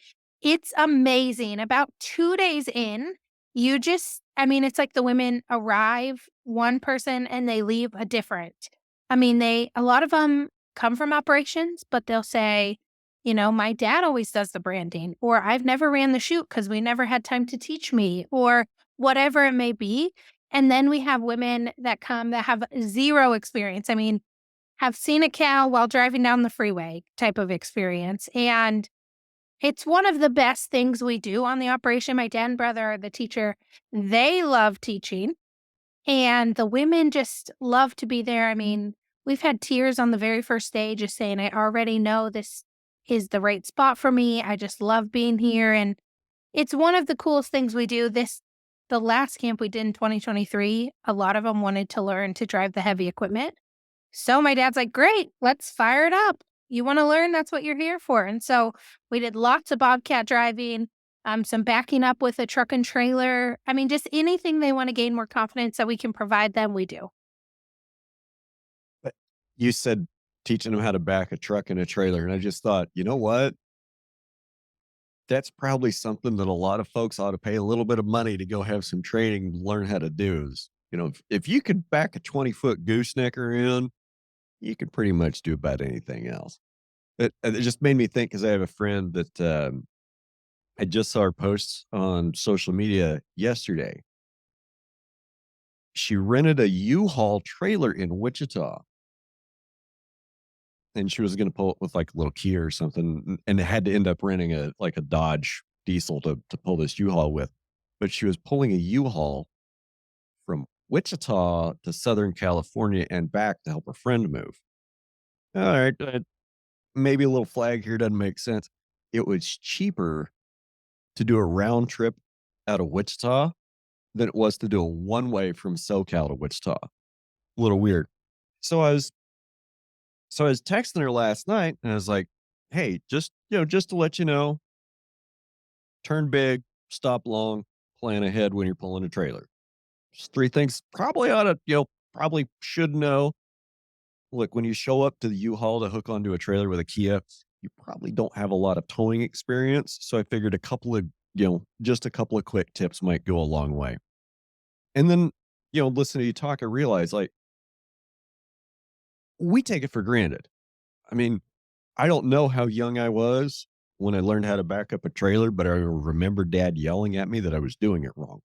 it's amazing. About 2 days in, it's like the women arrive one person and they leave a different. A lot of them come from operations, but they'll say, my dad always does the branding, or I've never ran the chute because we never had time to teach me, or whatever it may be. And then we have women that come that have zero experience. Have seen a cow while driving down the freeway type of experience. And it's one of the best things we do on the operation. My dad and brother are the teacher. They love teaching, and the women just love to be there. We've had tears on the very first day just saying, I already know this is the right spot for me. I just love being here. And it's one of the coolest things we do. The last camp we did in 2023, a lot of them wanted to learn to drive the heavy equipment. So my dad's like, great, let's fire it up. You want to learn? That's what you're here for. And so we did lots of bobcat driving, some backing up with a truck and trailer. Just anything they want to gain more confidence that we can provide them, we do. But you said teaching them how to back a truck and a trailer. And I just thought, you know what? That's probably something that a lot of folks ought to pay a little bit of money to go have some training to learn how to do. If you could back a 20-foot goosenecker in, you can pretty much do about anything else. It just made me think because I have a friend that I just saw her posts on social media yesterday. She rented a U-Haul trailer in Wichita, and she was going to pull it with like a little Kia or something, and had to end up renting a Dodge diesel to pull this U-Haul with. But she was pulling a U-Haul from Wichita to Southern California and back to help her friend move. All right, maybe a little flag here doesn't make sense. It was cheaper to do a round trip out of Wichita than it was to do a one-way from SoCal to Wichita. A little weird. So I was texting her last night, and I was like, "Hey, just to let you know, turn big, stop long, plan ahead when you're pulling a trailer. Just 3 things probably ought to, probably should know. Look, when you show up to the U-Haul to hook onto a trailer with a Kia, you probably don't have a lot of towing experience. So I figured just a couple of quick tips might go a long way. And then, listening to you talk, I realized like we take it for granted. I mean, I don't know how young I was when I learned how to back up a trailer, but I remember dad yelling at me that I was doing it wrong.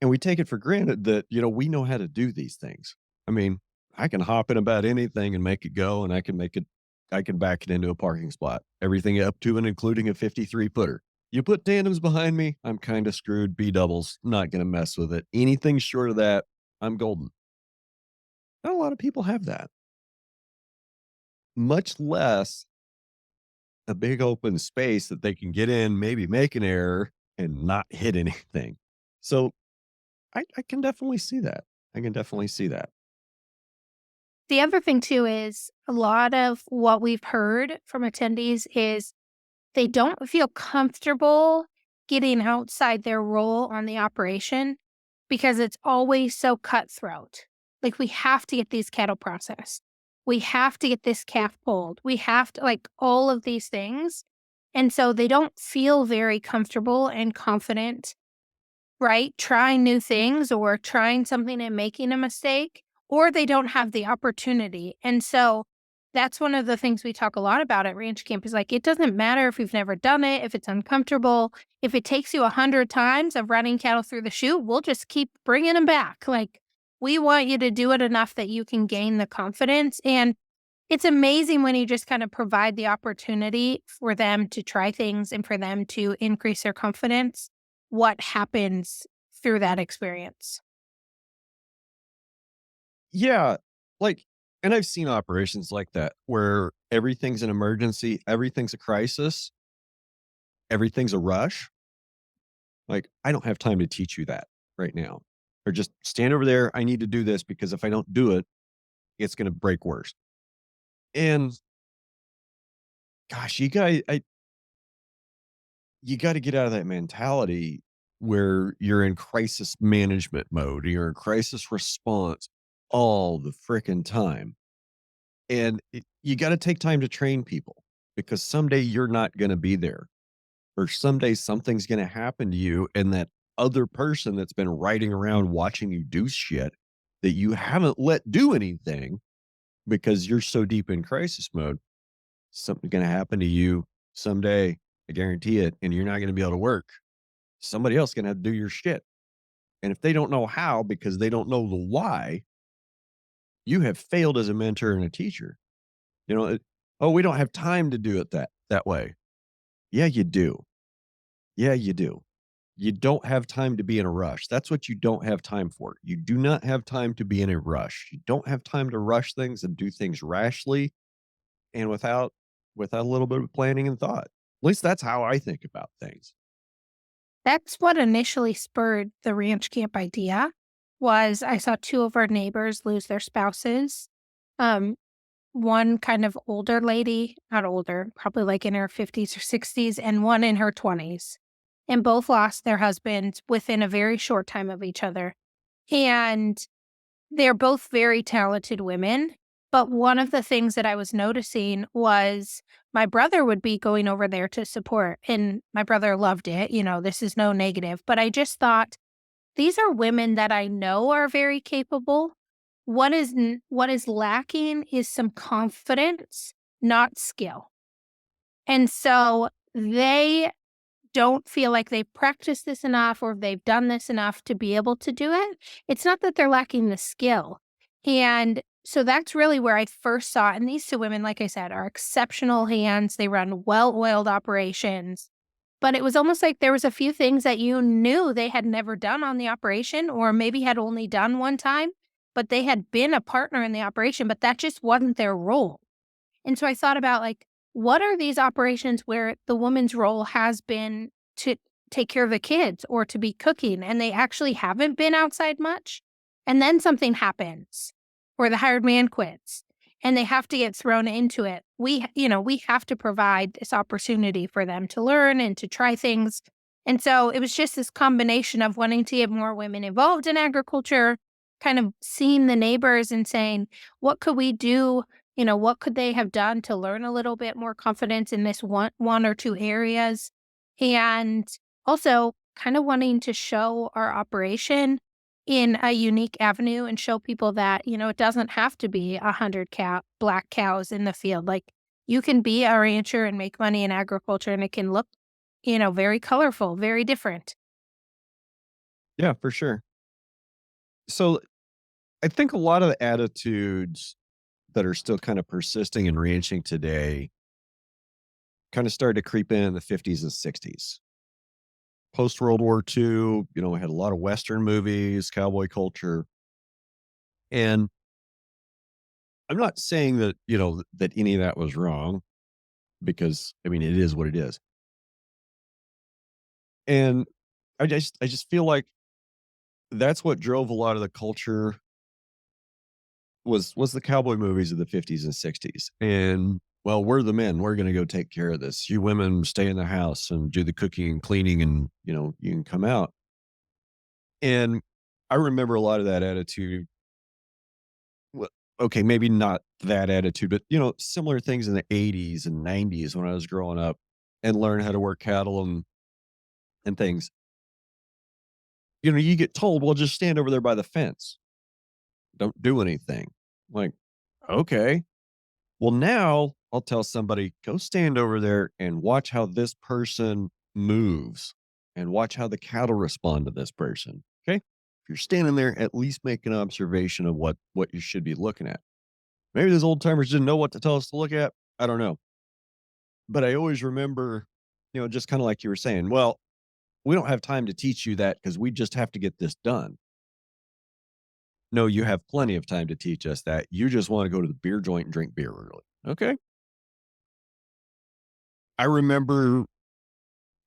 And we take it for granted that, we know how to do these things. I mean, I can hop in about anything and make it go, and I can back it into a parking spot. Everything up to and including a 53 footer. You put tandems behind me, I'm kind of screwed. B doubles, not going to mess with it. Anything short of that, I'm golden. Not a lot of people have that. Much less a big open space that they can get in, maybe make an error and not hit anything. So I can definitely see that. I can definitely see that. The other thing too is a lot of what we've heard from attendees is they don't feel comfortable getting outside their role on the operation because it's always so cutthroat. Like, we have to get these cattle processed. We have to get this calf pulled. We have to, like, all of these things. And so they don't feel very comfortable and confident, right? Trying new things or trying something and making a mistake, or they don't have the opportunity. And so that's one of the things we talk a lot about at Ranch Camp is like, it doesn't matter if you've never done it, if it's uncomfortable, if it takes you 100 times of running cattle through the chute, we'll just keep bringing them back. Like, we want you to do it enough that you can gain the confidence. And it's amazing when you just kind of provide the opportunity for them to try things and for them to increase their confidence, what happens through that experience. Yeah. Like, And I've seen operations like that where everything's an emergency, everything's a crisis, everything's a rush. Like, I don't have time to teach you that right now. Or just stand over there. I need to do this because if I don't do it, it's going to break worse. And gosh, you got to get out of that mentality where you're in crisis management mode, you're in crisis response all the freaking time. And you got to take time to train people because someday you're not going to be there, or someday something's going to happen to you. And that other person that's been riding around watching you do shit that you haven't let do anything because you're so deep in crisis mode, something's going to happen to you someday. I guarantee it. And you're not going to be able to work. Somebody else going to have to do your shit. And if they don't know how because they don't know the why, you have failed as a mentor and a teacher. You know, oh, we don't have time to do it that way. Yeah, you do. Yeah, you do. You don't have time to be in a rush. That's what you don't have time for. You do not have time to be in a rush. You don't have time to rush things and do things rashly and without a little bit of planning and thought. At least that's how I think about things. That's what initially spurred the ranch camp idea. Was I saw two of our neighbors lose their spouses. Um, One kind of older lady, not older, probably like in her 50s or 60s, and one in her 20s. And both lost their husbands within a very short time of each other. And they're both very talented women. But one of the things that I was noticing was my brother would be going over there to support, and my brother loved it. This is no negative, but I just thought these are women that I know are very capable. What is lacking is some confidence, not skill. And so they don't feel like they've practiced this enough or they've done this enough to be able to do it. It's not that they're lacking the skill. And so that's really where I first saw it. And these two women, like I said, are exceptional hands. They run well-oiled operations. But it was almost like there was a few things that you knew they had never done on the operation or maybe had only done one time, but they had been a partner in the operation, but that just wasn't their role. And so I thought about, like, what are these operations where the woman's role has been to take care of the kids or to be cooking and they actually haven't been outside much? And then something happens or the hired man quits and they have to get thrown into it. We have to provide this opportunity for them to learn and to try things. And so it was just this combination of wanting to get more women involved in agriculture, kind of seeing the neighbors and saying, what could we do? What could they have done to learn a little bit more confidence in this one or two areas? And also kind of wanting to show our operation in a unique avenue and show people that, it doesn't have to be 100 black cows in the field. Like, you can be a rancher and make money in agriculture and it can look, very colorful, very different. Yeah, for sure. So I think a lot of the attitudes that are still kind of persisting in ranching today kind of started to creep in the 50s and 60s. Post World War II, we had a lot of Western movies, cowboy culture. And I'm not saying that, that any of that was wrong because I mean, it is what it is. And I just feel like that's what drove a lot of the culture was the cowboy movies of the 50s and 60s. And well, we're the men. We're going to go take care of this. You women stay in the house and do the cooking and cleaning and, you can come out. And I remember a lot of that attitude. Well, okay, maybe not that attitude, but similar things in the 80s and 90s when I was growing up and learn how to work cattle and things. You get told, well, just stand over there by the fence. Don't do anything. Like, okay. Well, now I'll tell somebody, go stand over there and watch how this person moves and watch how the cattle respond to this person. Okay. If you're standing there, at least make an observation of what you should be looking at. Maybe those old timers didn't know what to tell us to look at. I don't know. But I always remember, just kind of like you were saying, well, we don't have time to teach you that because we just have to get this done. No, you have plenty of time to teach us that. You just want to go to the beer joint and drink beer early. Okay. I remember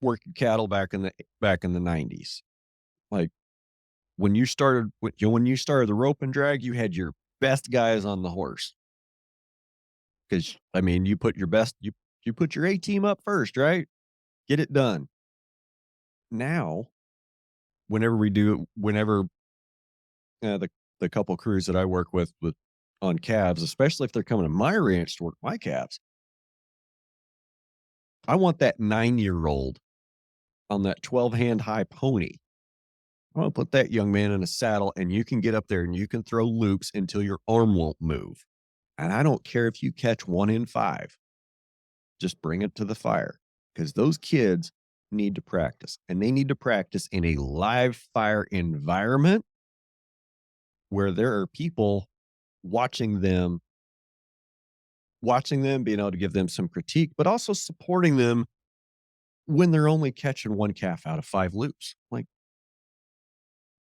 working cattle back in the 90s. Like when you started the rope and drag, you had your best guys on the horse. Because I mean, you put your A team up first, right? Get it done. Now, whenever the couple crews that I work with on calves, especially if they're coming to my ranch to work my calves, I want that 9-year-old on that 12-hand high pony. I want to put that young man in a saddle, and you can get up there and you can throw loops until your arm won't move. And I don't care if you catch 1 in 5. Just bring it to the fire, because those kids need to practice, and they need to practice in a live fire environment where there are people watching them, being able to give them some critique, but also supporting them when they're only catching 1 calf out of 5 loops. Like,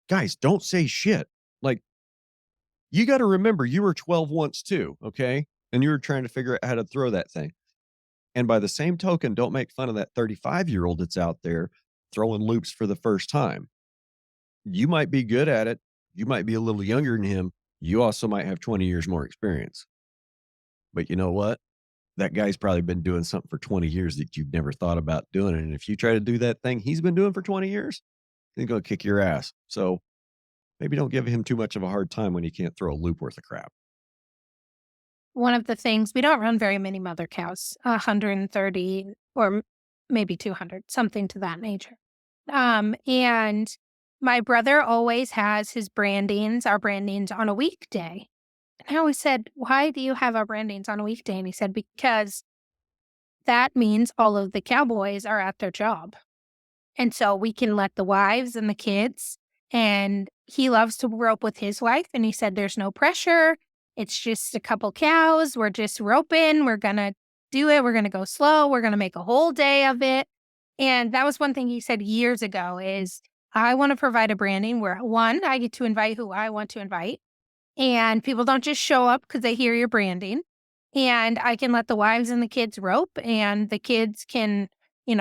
guys, don't say shit. Like, you got to remember you were 12 once too, okay? And you were trying to figure out how to throw that thing. And by the same token, don't make fun of that 35-year-old that's out there throwing loops for the first time. You might be good at it. You might be a little younger than him. You also might have 20 years more experience. But you know what? That guy's probably been doing something for 20 years that you've never thought about doing. And if you try to do that thing he's been doing for 20 years, he's going to kick your ass. So maybe don't give him too much of a hard time when he can't throw a loop worth of crap. One of the things, we don't run very many mother cows, 130 or maybe 200, something to that nature. And my brother always has our brandings on a weekday. And I always said, "Why do you have our brandings on a weekday?" And he said, "Because that means all of the cowboys are at their job. And so we can let the wives and the kids, and he loves to rope with his wife, and he said there's no pressure. It's just a couple cows. We're just roping. We're going to do it. We're going to go slow. We're going to make a whole day of it." And that was one thing he said years ago is, "I want to provide a branding where, one, I get to invite who I want to invite, and people don't just show up because they hear your branding. And I can let the wives and the kids rope, and the kids can,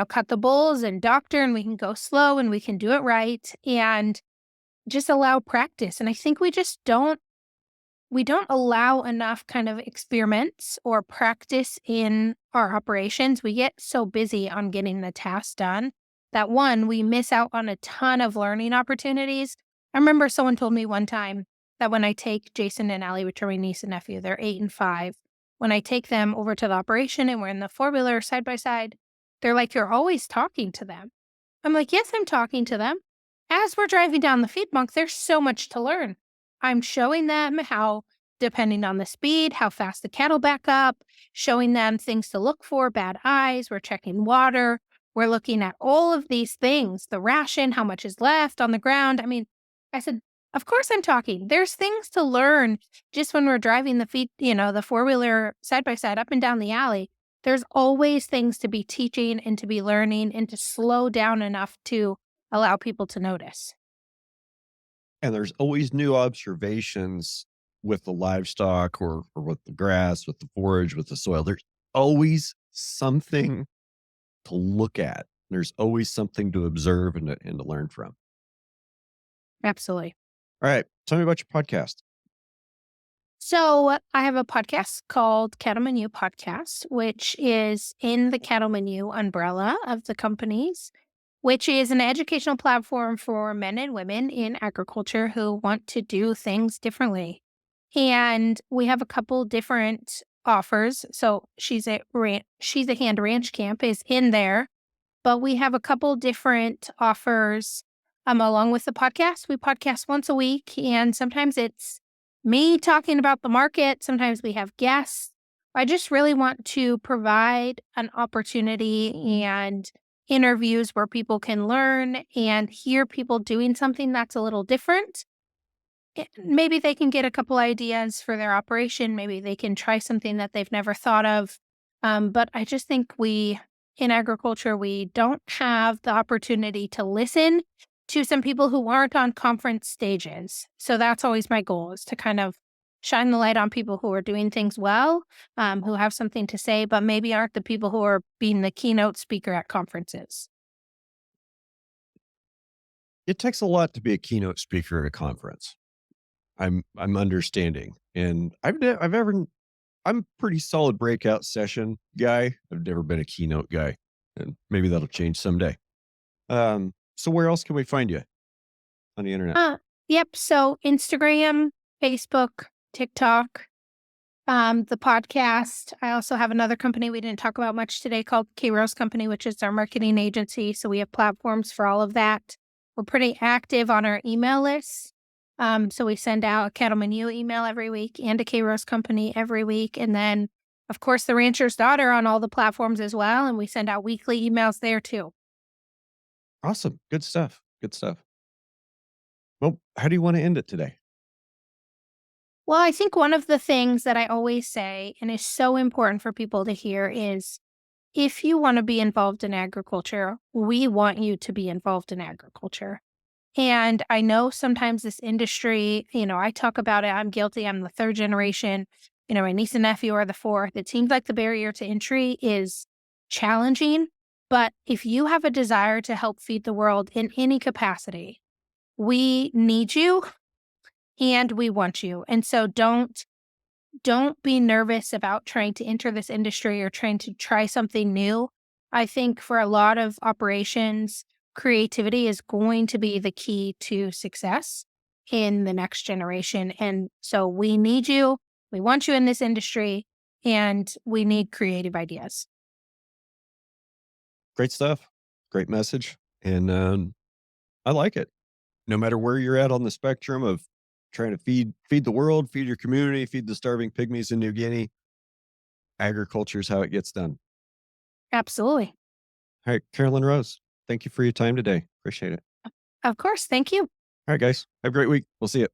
cut the bulls and doctor, and we can go slow and we can do it right and just allow practice." And I think we don't allow enough kind of experiments or practice in our operations. We get so busy on getting the task done that, one, we miss out on a ton of learning opportunities. I remember someone told me one time that when I take Jason and Allie, which are my niece and nephew, they're 8 and 5, when I take them over to the operation and we're in the four-wheeler side by side, they're like, "You're always talking to them." I'm like, "Yes, I'm talking to them. As we're driving down the feed bunk, there's so much to learn. I'm showing them how, depending on the speed, how fast the cattle back up, showing them things to look for, bad eyes. We're checking water. We're looking at all of these things, the ration, how much is left on the ground." I mean, I said, "Of course I'm talking. There's things to learn just when we're driving the four-wheeler side by side up and down the alley. There's always things to be teaching and to be learning and to slow down enough to allow people to notice." And there's always new observations with the livestock or with the grass, with the forage, with the soil. There's always something to look at. There's always something to observe and to learn from. Absolutely. All right. Tell me about your podcast. So I have a podcast called Cattleman U Podcast, which is in the Cattleman U umbrella of the companies, which is an educational platform for men and women in agriculture who want to do things differently. And we have a couple different offers. So she's a hand ranch camp is in there, but we have a couple different offers along with the podcast. We podcast once a week, and sometimes it's me talking about the market. Sometimes we have guests. I just really want to provide an opportunity and interviews where people can learn and hear people doing something that's a little different. Maybe they can get a couple ideas for their operation. Maybe they can try something that they've never thought of. But I just think in agriculture, we don't have the opportunity to listen to some people who aren't on conference stages. So that's always my goal, is to kind of shine the light on people who are doing things well, who have something to say, but maybe aren't the people who are being the keynote speaker at conferences. It takes a lot to be a keynote speaker at a conference. I'm understanding, and I'm a pretty solid breakout session guy. I've never been a keynote guy, and maybe that'll change someday. So where else can we find you on the internet? Uh, yep. So Instagram, Facebook, TikTok, the podcast. I also have another company we didn't talk about much today called Rose Company, which is our marketing agency. So we have platforms for all of that. We're pretty active on our email list. So we send out a Cattleman U email every week and a Rose Company every week. And then, of course, the Rancher's Daughter on all the platforms as well. And we send out weekly emails there too. Awesome. Good stuff. Good stuff. Well, how do you want to end it today? Well, I think one of the things that I always say, and is so important for people to hear, is if you want to be involved in agriculture, we want you to be involved in agriculture. And I know sometimes this industry, I talk about it. I'm guilty. I'm the third generation. My niece and nephew are the fourth. It seems like the barrier to entry is challenging. But if you have a desire to help feed the world in any capacity, we need you and we want you. And so don't be nervous about trying to enter this industry or trying to try something new. I think for a lot of operations, creativity is going to be the key to success in the next generation. And so we need you. We want you in this industry, and we need creative ideas. Great stuff. Great message. And I like it. No matter where you're at on the spectrum of trying to feed the world, feed your community, feed the starving pygmies in New Guinea, agriculture is how it gets done. Absolutely. All right, Carolyn Rose, thank you for your time today. Appreciate it. Of course. Thank you. All right, guys. Have a great week. We'll see you.